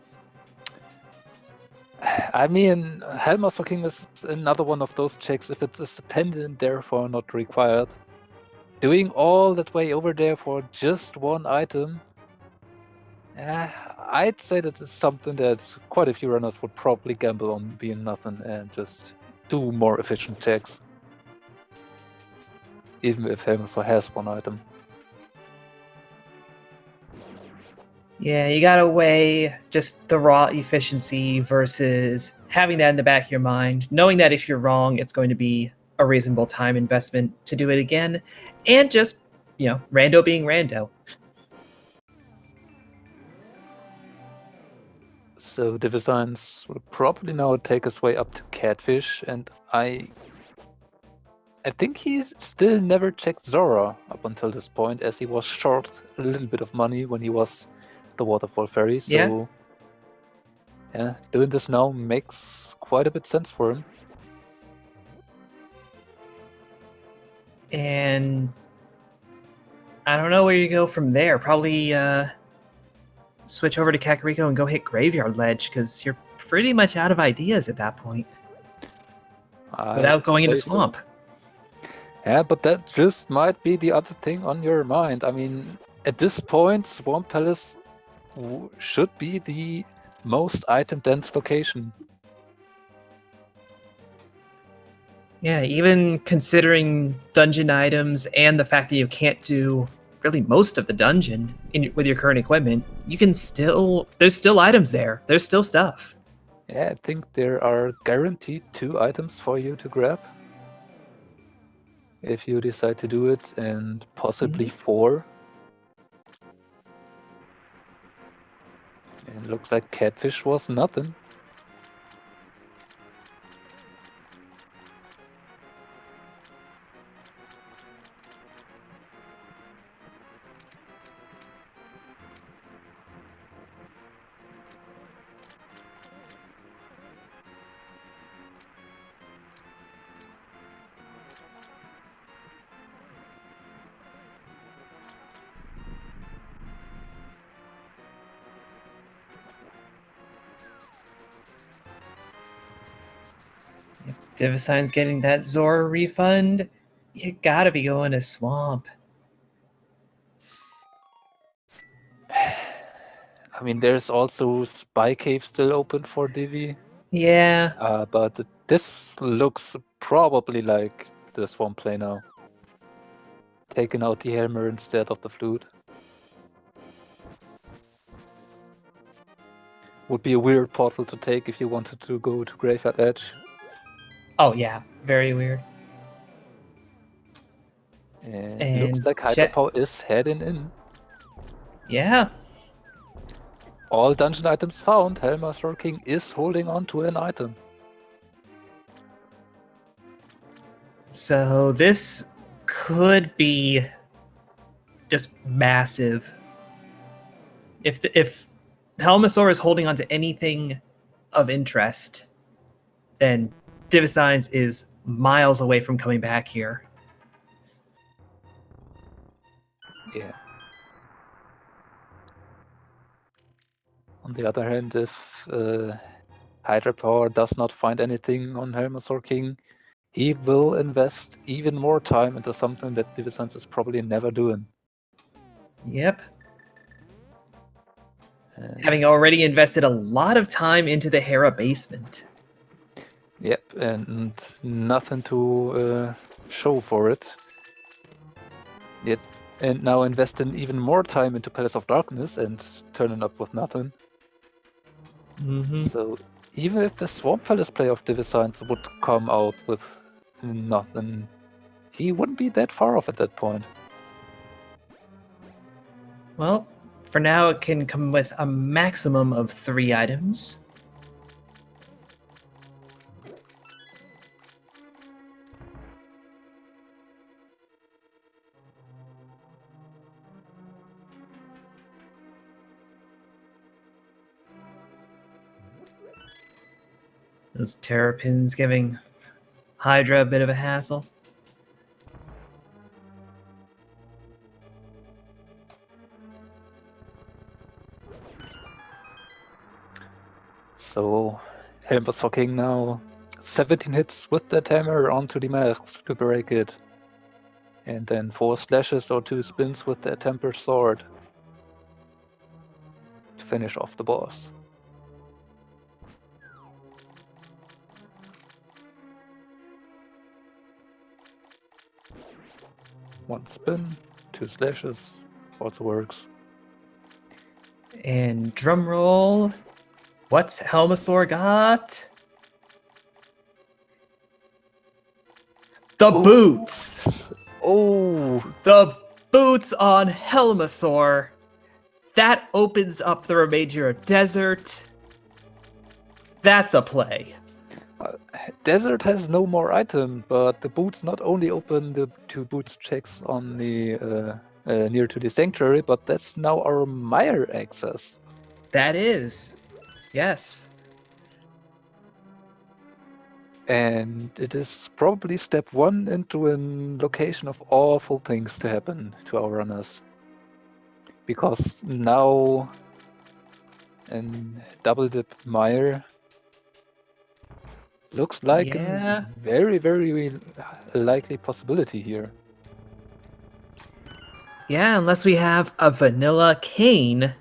I mean, Helmer Stalking is another one of those checks if it is pendant, therefore not required. Doing all that way over there for just one item, I'd say that is something that quite a few runners would probably gamble on being nothing and just do more efficient checks. Even if Helmer has one item. Yeah, you gotta weigh just the raw efficiency versus having that in the back of your mind, knowing that if you're wrong, it's going to be a reasonable time investment to do it again, and just, rando being rando. So DIVISIGNS will probably now take his way up to Catfish, and I think he still never checked Zora up until this point, as he was short a little bit of money when he was the Waterfall Ferry. So yeah, doing this now makes quite a bit sense for him. And I don't know where you go from there. Probably switch over to Kakariko and go hit Graveyard Ledge, because you're pretty much out of ideas at that point without going into Swamp. Yeah, but that just might be the other thing on your mind. I mean, at this point, Swamp Palace should be the most item-dense location. Yeah, even considering dungeon items and the fact that you can't do really most of the dungeon with your current equipment, you can there's still items there. There's still stuff. Yeah, I think there are guaranteed 2 items for you to grab if you decide to do it, and possibly 4. And looks like Catfish was nothing. DIVISIGNS getting that Zora refund. You gotta be going to Swamp. I mean, there's also Spy Cave still open for Divi. Yeah. But this looks probably like the Swamp play now. Taking out the hammer instead of the flute. Would be a weird portal to take if you wanted to go to Graveyard Edge. Oh yeah, very weird. And looks like hydrapower is heading in. Yeah. All dungeon items found, Helmaster King is holding on to an item. So this could be just massive. If Helmasaur is holding on to anything of interest, then DIVISIGNS is miles away from coming back here. Yeah. On the other hand, if Hydrapower does not find anything on Helmasaur King, he will invest even more time into something that DIVISIGNS is probably never doing. Yep. Having already invested a lot of time into the Hera basement. Yep, and nothing to show for it. Yet, and now investing even more time into Palace of Darkness and turning up with nothing. Mm-hmm. So even if the Swamp Palace play of DIVISIGNS would come out with nothing, he wouldn't be that far off at that point. Well, for now it can come with a maximum of 3 items. Those terrapins giving Hydra a bit of a hassle. So Helmut for King now 17 hits with that hammer onto the mask to break it. And then 4 slashes or 2 spins with that temper sword to finish off the boss. One spin, 2 slashes, also works. And drum roll. What's Helmasaur got? The boots! Oh! The boots on Helmasaur. That opens up the remainder of Desert. That's a play. Desert has no more item, but the boots not only open the 2 boots checks on the near to the sanctuary, but that's now our mire access. That is. Yes. And it is probably step 1 into a location of awful things to happen to our runners. Because now in double dip mire looks like Yeah. a very, very likely possibility here. Yeah, unless we have a vanilla cane.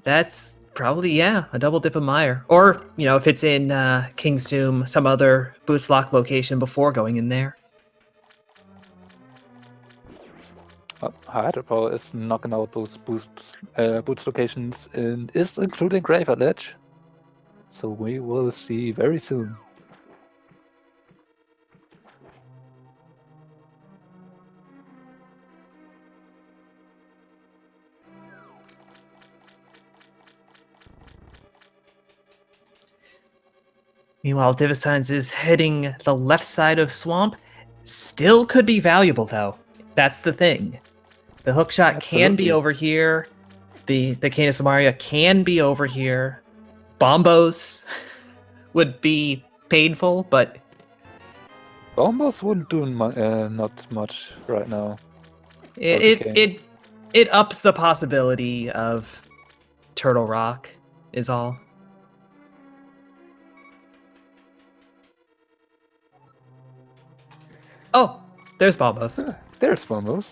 That's probably, yeah, a double dip of mire. Or, you know, if it's in King's Tomb, some other boots lock location before going in there. Hydrapower is knocking out those boots locations and is including Graveyard Ledge. So we will see very soon. Meanwhile, Divisigns is hitting the left side of Swamp. Still could be valuable, though. That's the thing. The hookshot can be Absolutely. over here. The Cane of Samaria can be over here. Bombos would be painful, but Bombos wouldn't do not much right now. it ups the possibility of Turtle Rock, is all. Oh, there's Bombos. There's Bombos.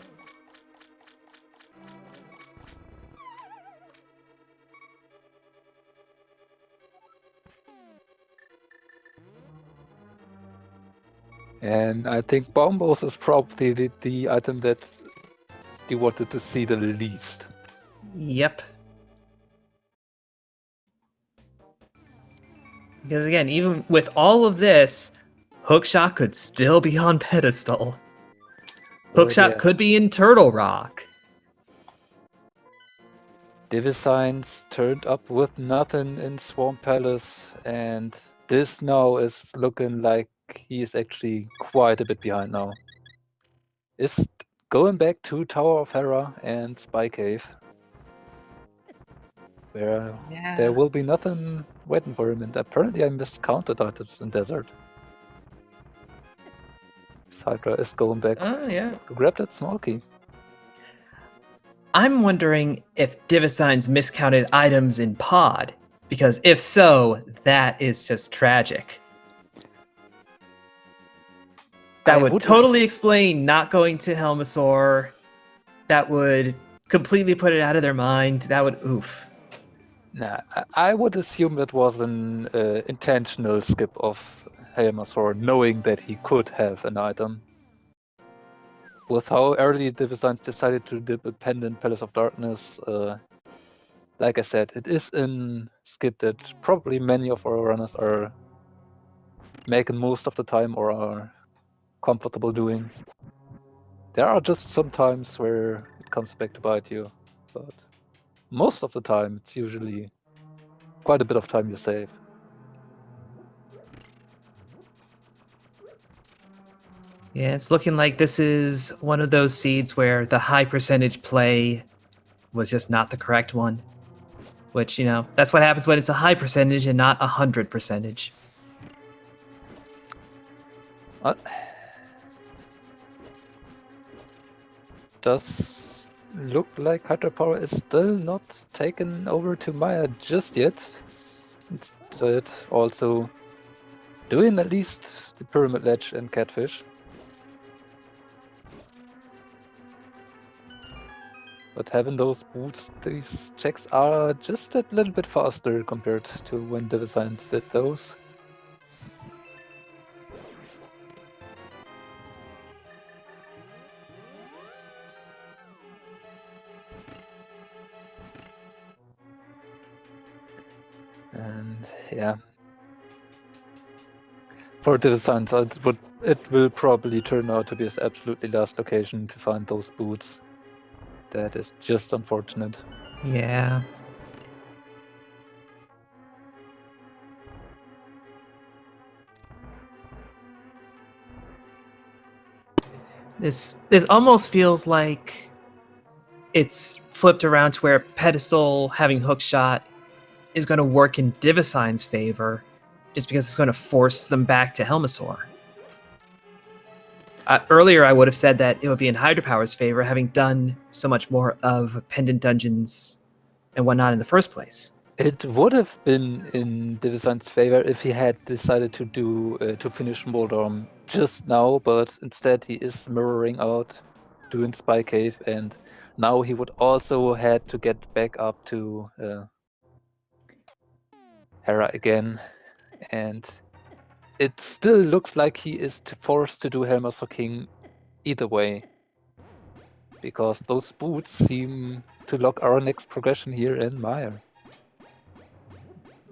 And I think Bombos is probably the item that you wanted to see the least. Yep. Because again, even with all of this, Hookshot could still be on pedestal. Hookshot could be in Turtle Rock. DIVISIGNS turned up with nothing in Swamp Palace, and this now is looking like he is actually quite a bit behind now. Is going back to Tower of Hera and Spy Cave, where there will be nothing waiting for him, and apparently I miscounted items in Desert. Hydra is going back to grab that small key. I'm wondering if Divisigns miscounted items in Pod, because if so, that is just tragic. That would totally explain not going to Helmasaur. That would completely put it out of their mind. That would, oof. Nah, I would assume that was an intentional skip of Helmasaur, knowing that he could have an item. With how early Divisigns decided to dip a pendant Palace of Darkness, like I said, it is a skip that probably many of our runners are making most of the time or are comfortable doing. There are just some times where it comes back to bite you, but most of the time it's usually quite a bit of time you save. Yeah, it's looking like this is one of those seeds where the high percentage play was just not the correct one. Which, you know, that's what happens when it's a high percentage and not 100%. Does look like hydrapower is still not taken over to Maya just yet. Instead, also doing at least the pyramid ledge and catfish. But having those boots, these checks are just a little bit faster compared to when DIVISIGNS did those. And yeah, for DIVISIGNS, it will probably turn out to be his absolutely last location to find those boots. That is just unfortunate. Yeah. This almost feels like it's flipped around to where pedestal having hookshot is going to work in DIVISIGN's favor, just because it's going to force them back to Helmasaur. Earlier, I would have said that it would be in Hydropower's favor, having done so much more of pendant dungeons and whatnot in the first place. It would have been in DIVISIGN's favor if he had decided to do to finish Moldorm just now, but instead he is mirroring out, doing Spy Cave, and now he would also had to get back up to Hera again, and it still looks like he is forced to do Helmasaur King either way, because those boots seem to lock our next progression here in Mire.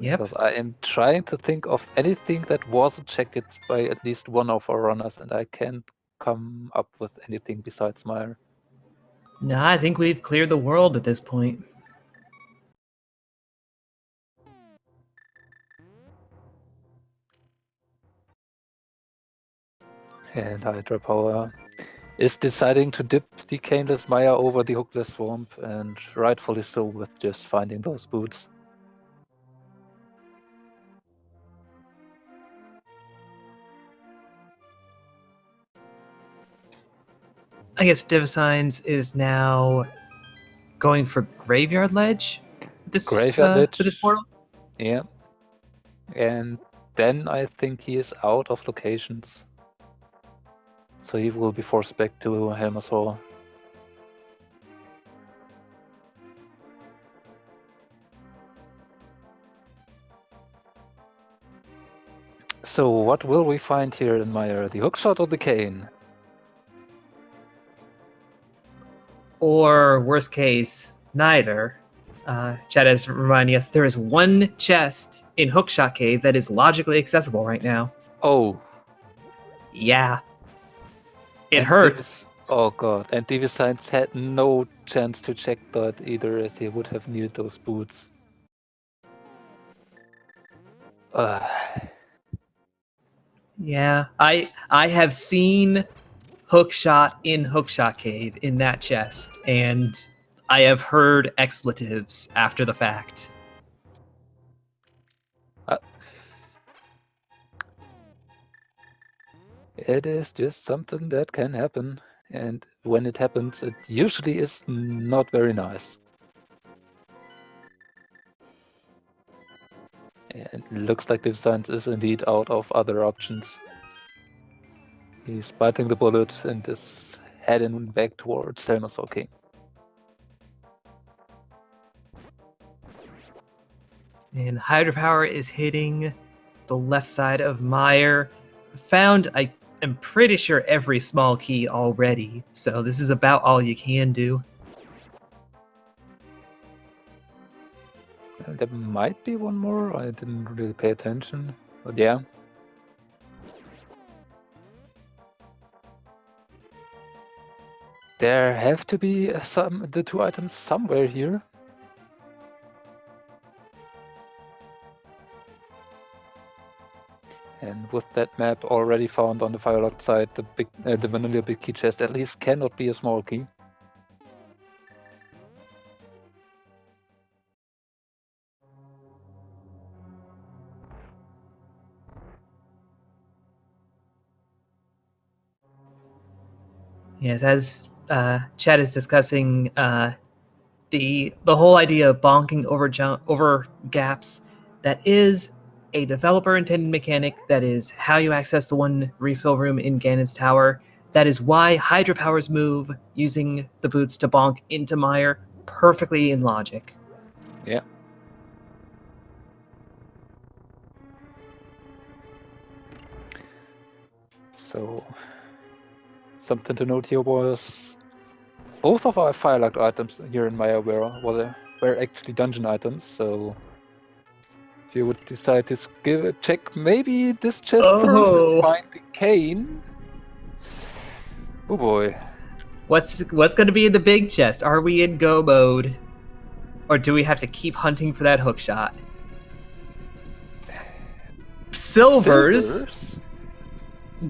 Yep. Because I am trying to think of anything that wasn't checked by at least one of our runners, and I can't come up with anything besides Mire. No, I think we've cleared the world at this point. And Hydrapower is deciding to dip the Caneless Mire over the Hookless Swamp, and rightfully so with just finding those boots. I guess DIVISIGNS is now going for Graveyard Ledge Graveyard with this Ledge, portal. yeah. And then I think he is out of locations. So he will be forced back to Helmasaur. So what will we find here in Mire? The hookshot or the cane? Or worst case, neither. Chad is reminding us there is one chest in Hookshot Cave that is logically accessible right now. Oh, Yeah. It and hurts. oh god, and DIVISIGNS had no chance to check that either, as he would have needed those boots. Yeah. I have seen Hookshot in Hookshot Cave in that chest, and I have heard expletives after the fact. It is just something that can happen, and when it happens, it usually is not very nice. And it looks like DIVISIGNS is indeed out of other options. He's biting the bullet and is heading back towards Helmasaur King. And Hydropower is hitting the left side of Mire. Found, I am pretty sure, every small key already, so this is about all you can do. There might be one more, I didn't really pay attention, but yeah. There have to be the two items somewhere here. And with that map already found on the firelocked side, the vanilla big key chest at least cannot be a small key. Yes, as Chad is discussing the whole idea of bonking over gaps, that is a developer intended mechanic. That is how you access the one refill room in Ganon's tower. That is why Hydrapower's move using the boots to bonk into Mire perfectly in logic. Yeah. So, something to note here was both of our Firelight items here in Maya were actually dungeon items, so if you would decide to check maybe this chest first and find the cane. Oh boy. What's going to be in the big chest? Are we in go mode? Or do we have to keep hunting for that hook shot? Silvers.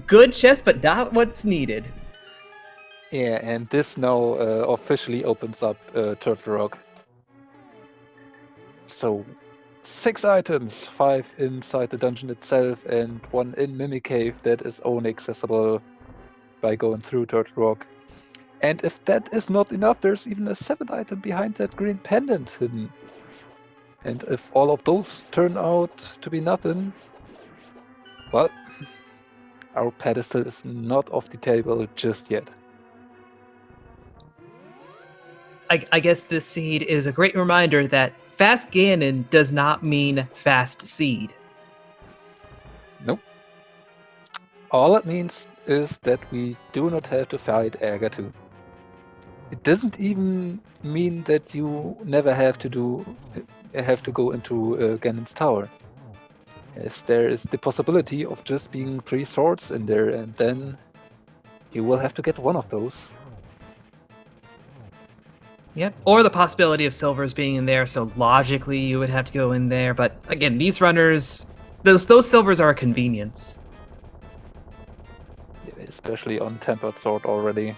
Good chest, but not what's needed. Yeah, and this now officially opens up Turtle Rock. So, 6 items, 5 inside the dungeon itself and 1 in Mimic Cave that is only accessible by going through Turtle Rock. And if that is not enough, there's even a 7th item behind that green pendant hidden. And if all of those turn out to be nothing, well, our pedestal is not off the table just yet. I guess this seed is a great reminder that fast Ganon does not mean fast seed. Nope. All it means is that we do not have to fight Aga 2. It doesn't even mean that you never have to go into Ganon's tower. As there is the possibility of just being 3 swords in there, and then you will have to get one of those. Yep. Or the possibility of silvers being in there, so logically you would have to go in there. But again, these runners, those silvers are a convenience. Yeah, especially on Tempered Sword already.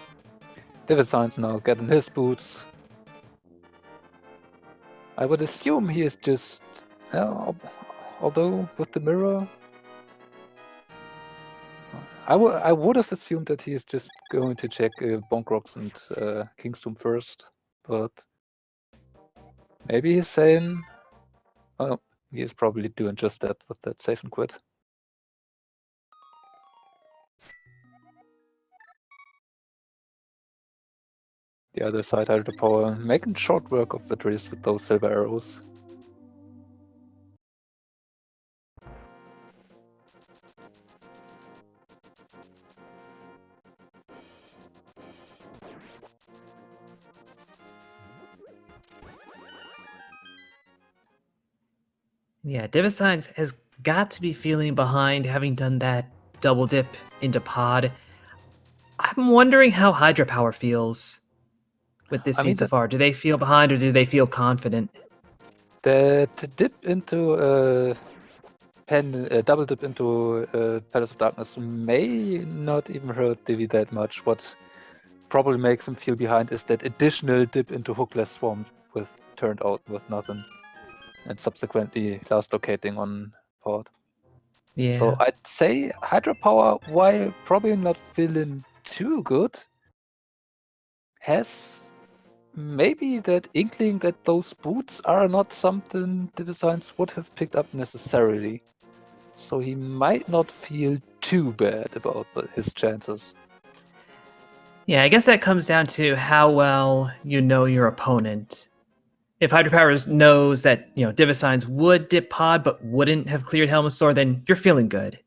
DIVISIGNS now getting his boots. I would assume he is just... although with the mirror... I would have assumed that he is just going to check Bonk Rocks and King's Tomb first, but maybe he's saying, well, he is probably doing just that with that save and quit. The other side, hydrapower, making short work of the trees with those silver arrows. Yeah, DIVISIGNS has got to be feeling behind, having done that double dip into pod. I'm wondering how Hydrapower feels with this seed so far. Do they feel behind or do they feel confident? That dip into double dip into Palace of Darkness may not even hurt Divi that much. What probably makes him feel behind is that additional dip into Hookless Swamp turned out with nothing. And subsequently last locating on Port. Yeah. So I'd say Hydrapower, while probably not feeling too good, has maybe that inkling that those boots are not something DIVISIGNS would have picked up necessarily. So he might not feel too bad about his chances. Yeah, I guess that comes down to how well you know your opponent. If Hydrapower knows that, DIVISIGNS would dip pod but wouldn't have cleared Helmasaur, then you're feeling good.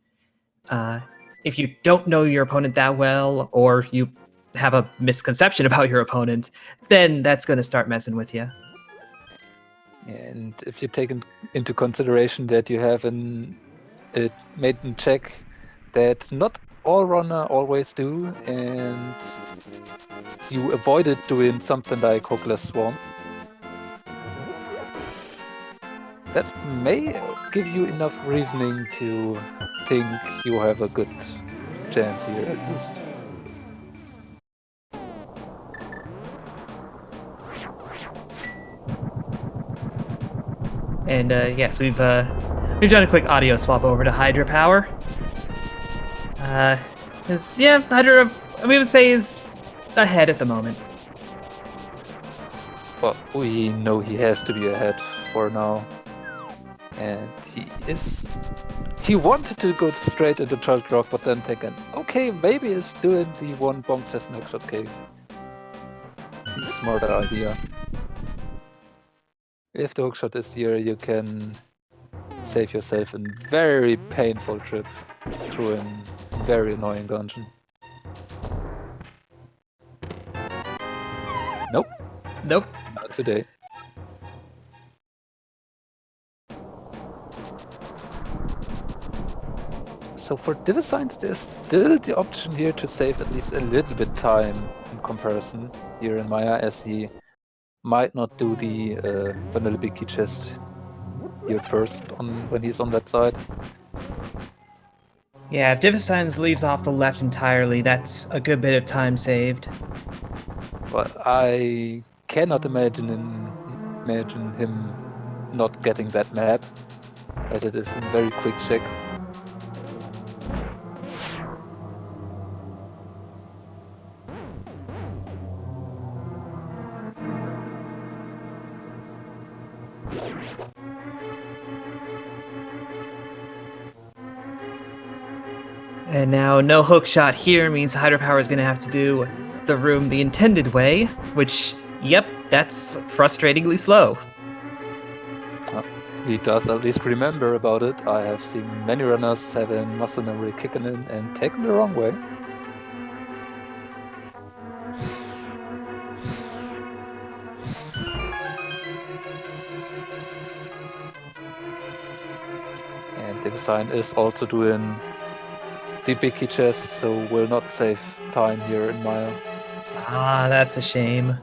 If you don't know your opponent that well, or you have a misconception about your opponent, then that's going to start messing with you. And if you take into consideration that you have a maiden check that not all runner always do, and you avoided doing something like Hookless Swamp, that may give you enough reasoning to think you have a good chance here at least. And yes, we've done a quick audio swap over to Hydrapower. Hydra, we would say, is ahead at the moment. Well, we know he has to be ahead for now. And he wanted to go straight into Turtle Rock, but then thinking, okay, maybe he's doing the one bomb test in Hookshot Cave. Smarter idea. If the hookshot is here, you can save yourself a very painful trip through a very annoying dungeon. Nope. Nope. Not today. So for DIVISIGNS, there's still the option here to save at least a little bit time in comparison here in Maya, as he might not do the vanilla biggie chest here first when he's on that side. Yeah, if DIVISIGNS leaves off the left entirely, that's a good bit of time saved. But I cannot imagine him not getting that map, as it is a very quick check. And now no hook shot here means Hydrapower is going to have to do the room the intended way, which, yep, that's frustratingly slow. He does at least remember about it. I have seen many runners having muscle memory kicking in and taken the wrong way. And DIVISIGN is also doing the biggie chest, so will not save time here in Maya. Ah, that's a shame.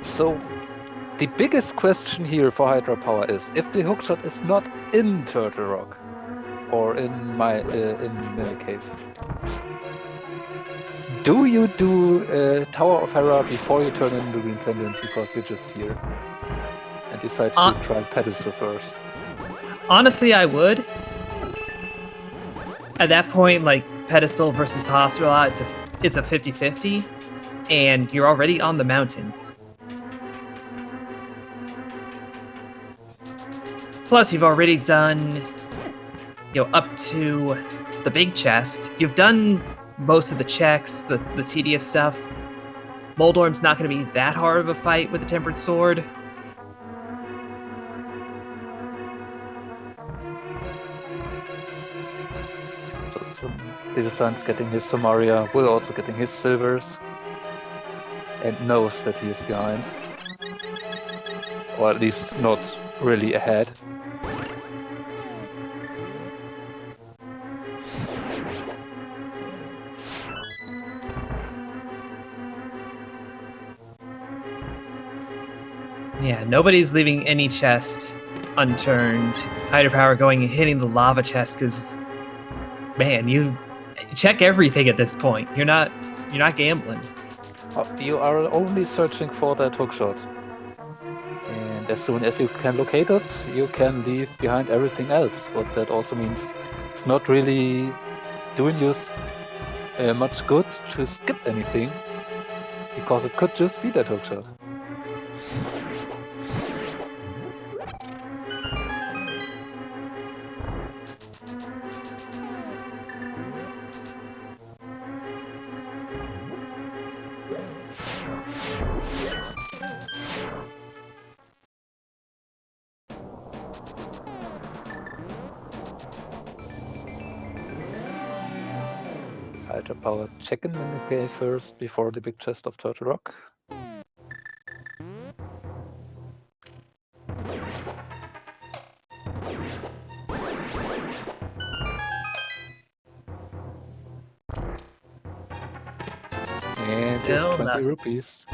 So the biggest question here for Hydrapower is, if the hookshot is not in Turtle Rock or in Mimic Cave, do you do Tower of Hera before you turn into Green Pendant because you're just here and decide to try Pedestal first? Honestly, I would. At that point, like, Pedestal versus Hospital, it's a 50-50, and you're already on the mountain. Plus, you've already done, up to the big chest. You've done most of the checks, the tedious stuff. Moldorm's not going to be that hard of a fight with the Tempered Sword. So DIVISIGNS getting his Samaria, Will also getting his silvers, and knows that he is behind. Or at least not really ahead. Yeah, nobody's leaving any chest unturned. Hydrapower going and hitting the lava chest because, man, you check everything at this point. You're not gambling. You are only searching for that hookshot. And as soon as you can locate it, you can leave behind everything else. But that also means it's not really doing you much good to skip anything, because it could just be that hookshot. Hydrapower checking in the cave first before the big chest of Turtle Rock. And Still 20 rupees.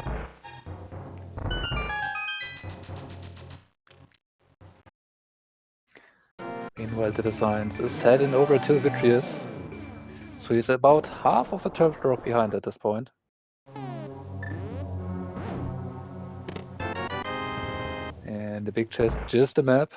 Meanwhile, DIVISIGNS is heading over to Vitreous, so he's about half of a turtle rock behind at this point. And the big chest, just a map.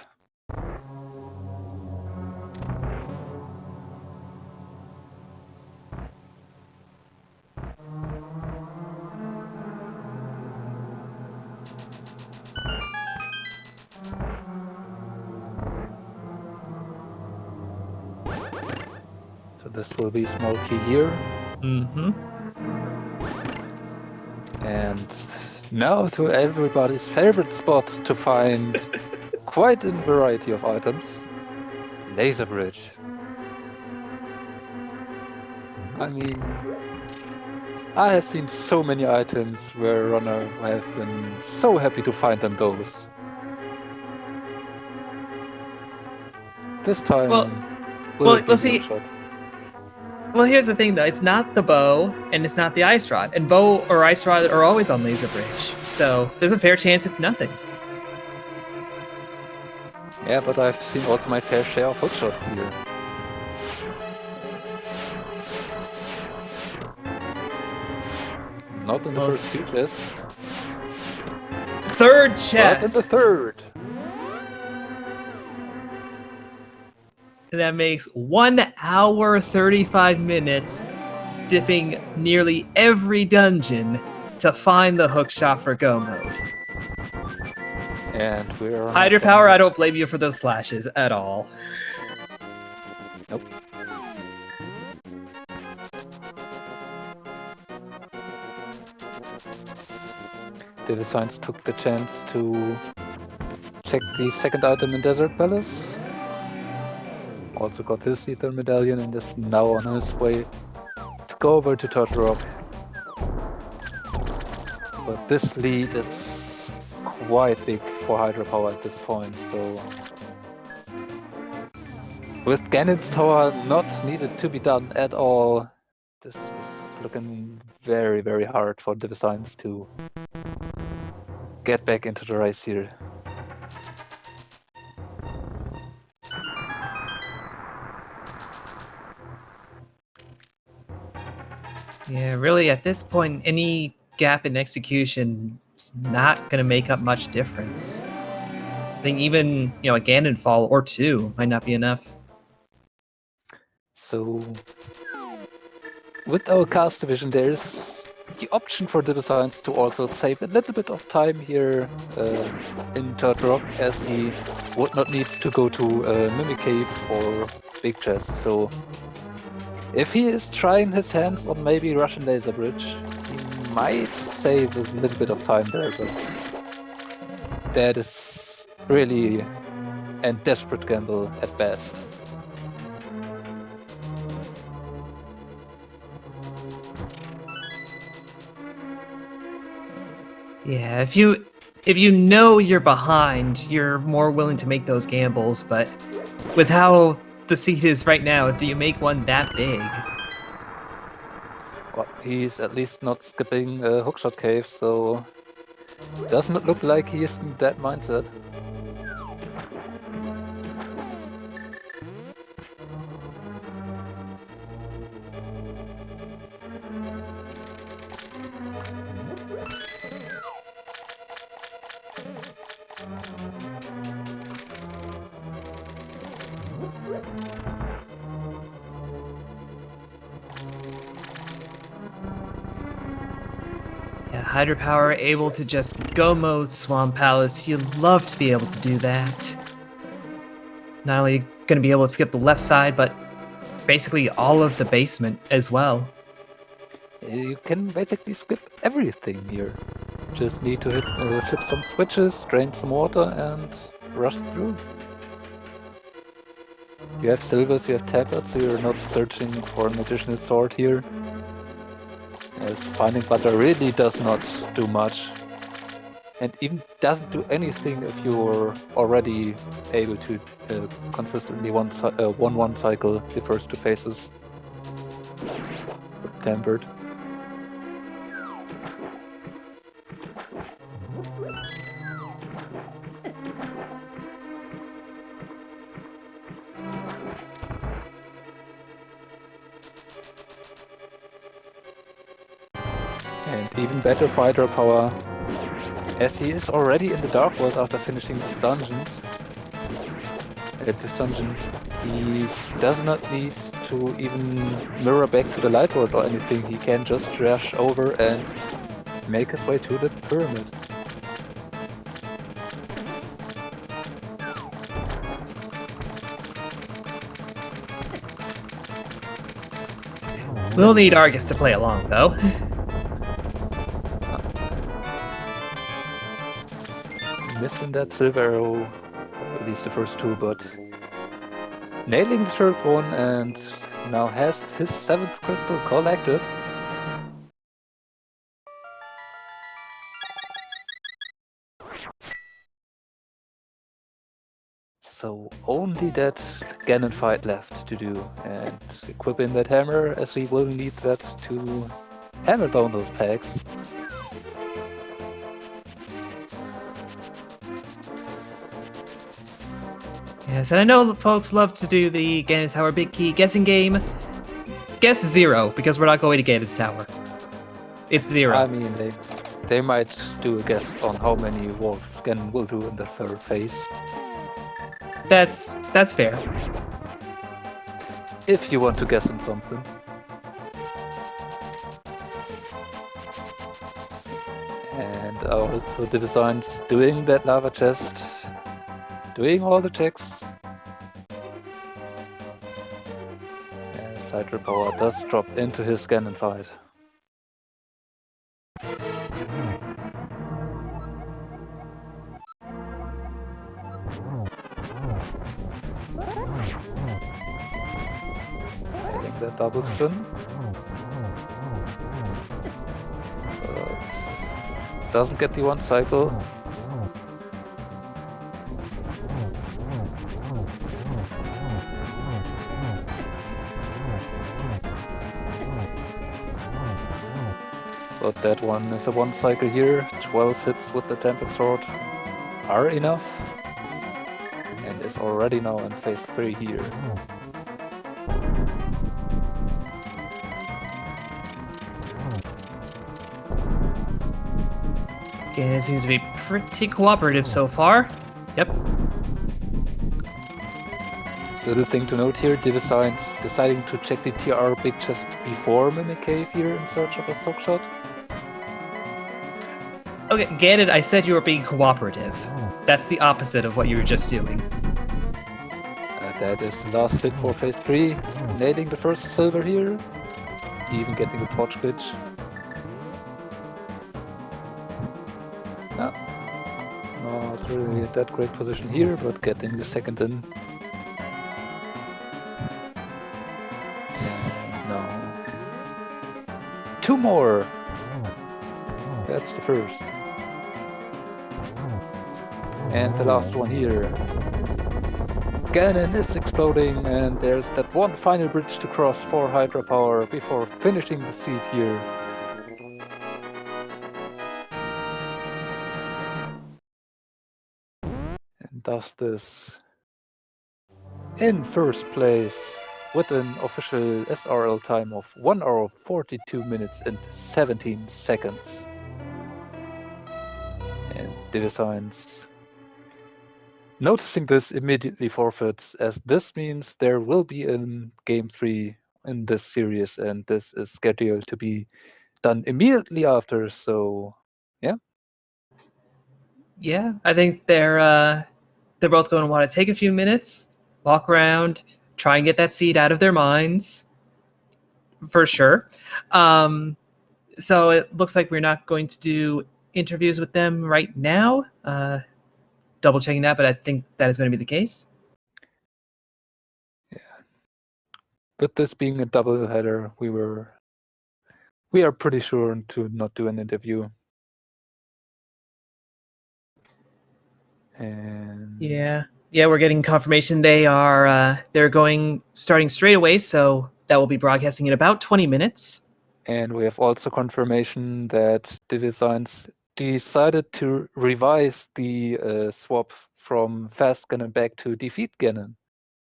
So this will be a small key here. Mm-hmm. And now to everybody's favorite spot to find quite a variety of items. Laser bridge. I mean, I have seen so many items where runner have been so happy to find them those. This time, well, it be the see. hookshot? Well, here's the thing, though. It's not the bow, and it's not the ice rod. And bow or ice rod are always on laser bridge, so there's a fair chance it's nothing. Yeah, but I've seen also my fair share of hookshots here. Not in the first two chests. Third chest. But in the third. And that makes 1 hour 35 minutes dipping nearly every dungeon to find the hookshot for go mode. And we're Hydrapower, I don't blame you for those slashes at all. Nope. DIVISIGNS took the chance to check the second item in Desert Palace. Also got his Ether Medallion and is now on his way to go over to Turtle Rock. But this lead is quite big for Hydrapower at this point, so with Ganon's Tower not needed to be done at all, this is looking very, very hard for DIVISIGNS to get back into the race here. Yeah, really, at this point, any gap in execution is not going to make up much difference. I think even, a Ganon fall or two might not be enough. So, with our cast division, there's the option for DIVISIGNS to also save a little bit of time here in Turtle Rock, as he would not need to go to Mimic Cave or Big Chest. So, if he is trying his hands on maybe Russian Laser Bridge, he might save a little bit of time there, but that is really a desperate gamble at best. Yeah, if you know you're behind, you're more willing to make those gambles, but with how the seat is right now, do you make one that big? Well, he's at least not skipping a hookshot cave, so doesn't look like he is in that mindset. Yeah, Hydrapower able to just go mode Swamp Palace. You'd love to be able to do that. Not only going to be able to skip the left side, but basically all of the basement as well. You can basically skip everything here. Just need to flip some switches, drain some water, and rush through. You have silvers, you have tabards, so you're not searching for an additional sword here. As finding butter really does not do much, and even doesn't do anything if you're already able to consistently one cycle the first two phases with Tempered. Even better for hydrapower, as he is already in the Dark World after finishing this dungeon. He does not need to even mirror back to the Light World or anything. He can just rush over and make his way to the pyramid. We'll need Argus to play along, though. Missing that silver arrow, or at least the first two, but nailing the third one, and now has his 7th crystal collected. So only that Ganon fight left to do, and equipping that hammer, as we will need that to hammer down those pegs. Yes, and I know that folks love to do the Ganon's Tower Big Key guessing game. Guess 0, because we're not going to Ganon's Tower. It's 0. I mean, they might do a guess on how many wolves Ganon will do in the third phase. That's fair. If you want to guess on something. And also DIVISIGNS doing that lava chest, doing all the checks. As hydrapower does drop into his Ganon fight. Hitting that double spin. But doesn't get the one cycle. But that one is a one cycle here. 12 hits with the Temple Sword are enough. And is already now in phase 3 here. Ganon seems to be pretty cooperative so far. Yep. Little thing to note here, DIVISIGNS deciding to check the TR big chest before Mimic Cave here in search of a sock shot. Okay, Ganon, I said you were being cooperative. That's the opposite of what you were just doing. That is the last hit for phase 3, nailing the first silver here, even getting a torch glitch. No, not really that great position here, but getting the second in. No. 2 more! That's the first. And the last one here. Ganon is exploding, and there's that one final bridge to cross for hydrapower before finishing the seed here. And does this in first place with an official SRL time of 1 hour 42 minutes and 17 seconds. And DIVISIGNS noticing this immediately forfeits, as this means there will be a game 3 in this series, and this is scheduled to be done immediately after, so yeah. Yeah, I think they're both going to want to take a few minutes, walk around, try and get that seed out of their minds, for sure. So it looks like we're not going to do interviews with them right now. Double checking that, but I think that is going to be the case. Yeah. With this being a double header, we are pretty sure to not do an interview. And Yeah, we're getting confirmation they're starting straight away, so that will be broadcasting in about 20 minutes. And we have also confirmation that DIVISIGNS decided to revise the swap from Fast Ganon back to Defeat Ganon.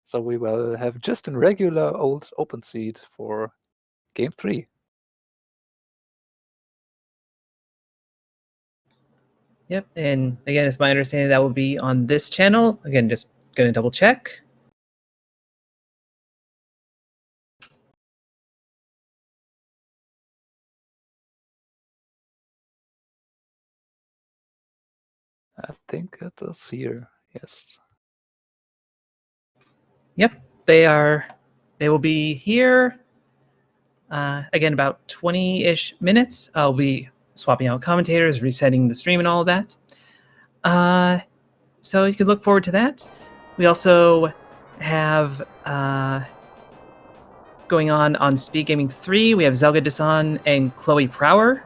So we will have just a regular old open seed for Game 3. Yep, and again, it's my understanding that will be on this channel. Again, just gonna double check. I think it is here. Yes. Yep, they will be here. Again, about 20-ish minutes. I'll be swapping out commentators, resetting the stream, and all of that. So you can look forward to that. We also have going on Speed Gaming 3. We have Zelda Dasan and Chloe Prower.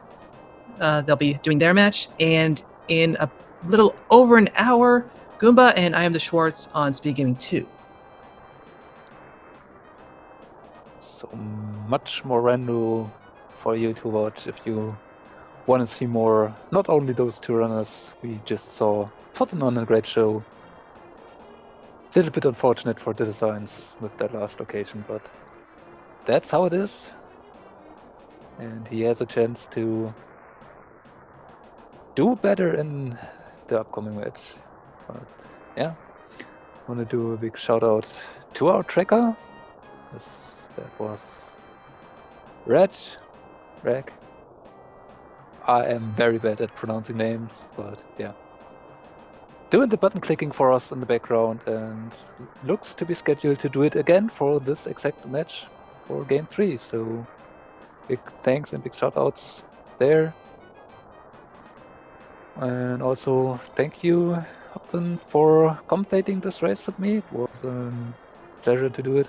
They'll be doing their match, and in a little over an hour, Goomba and I Am the Schwartz on Speed Gaming 2. So much more random for you to watch if you want to see more. Not only those two runners we just saw putting on a great show. Little bit unfortunate for the designs with that last location, but that's how it is. And he has a chance to do better in the upcoming match. But yeah, want to do a big shout out to our tracker. That was Reg. I am very bad at pronouncing names, but yeah. Doing the button clicking for us in the background, and looks to be scheduled to do it again for this exact match for Game 3. So big thanks and big shout outs there. And also thank you, Hopin, for commentating this race with me. It was a pleasure to do it.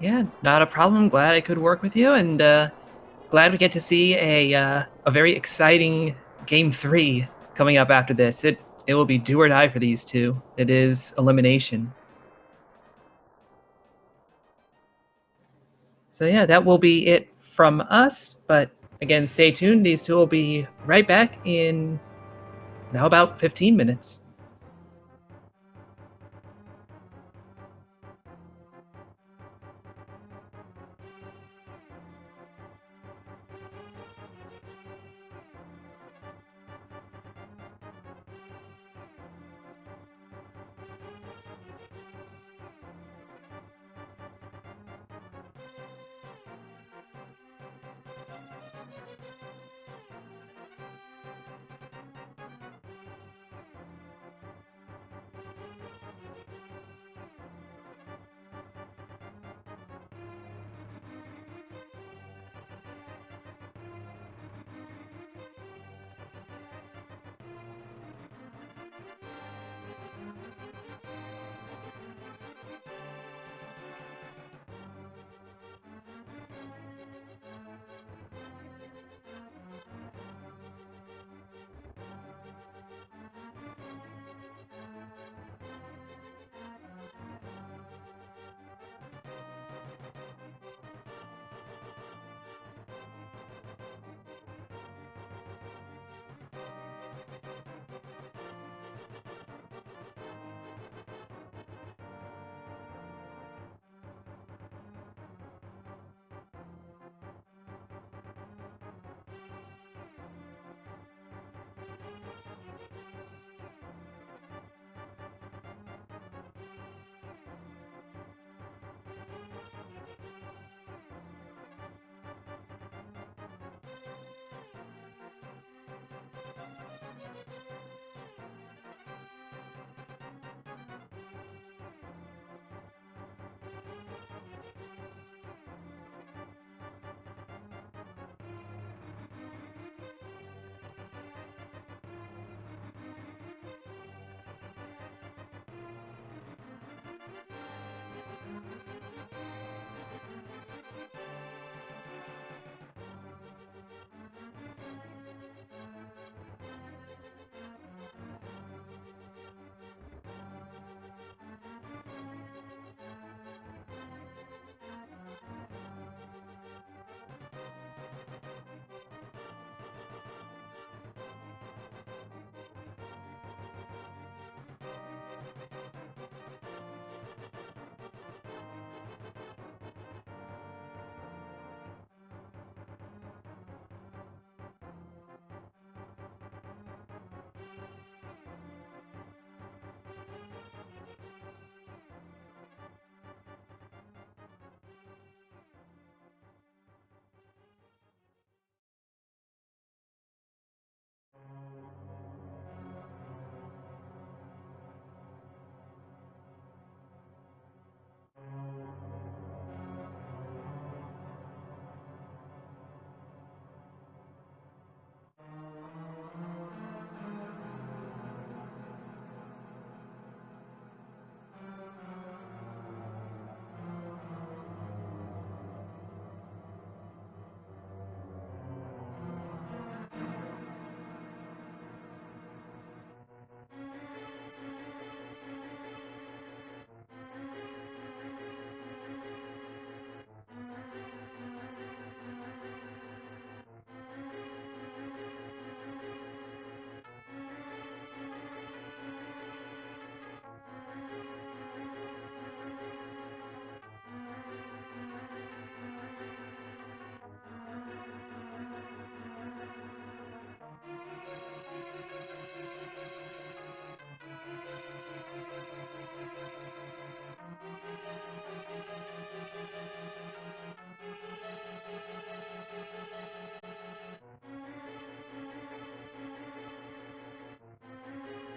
Yeah, not a problem. Glad I could work with you, and glad we get to see a very exciting Game 3 coming up after this. It will be do or die for these two. It is elimination. So yeah, that will be it from us. But again, stay tuned. These two will be right back in now about 15 minutes.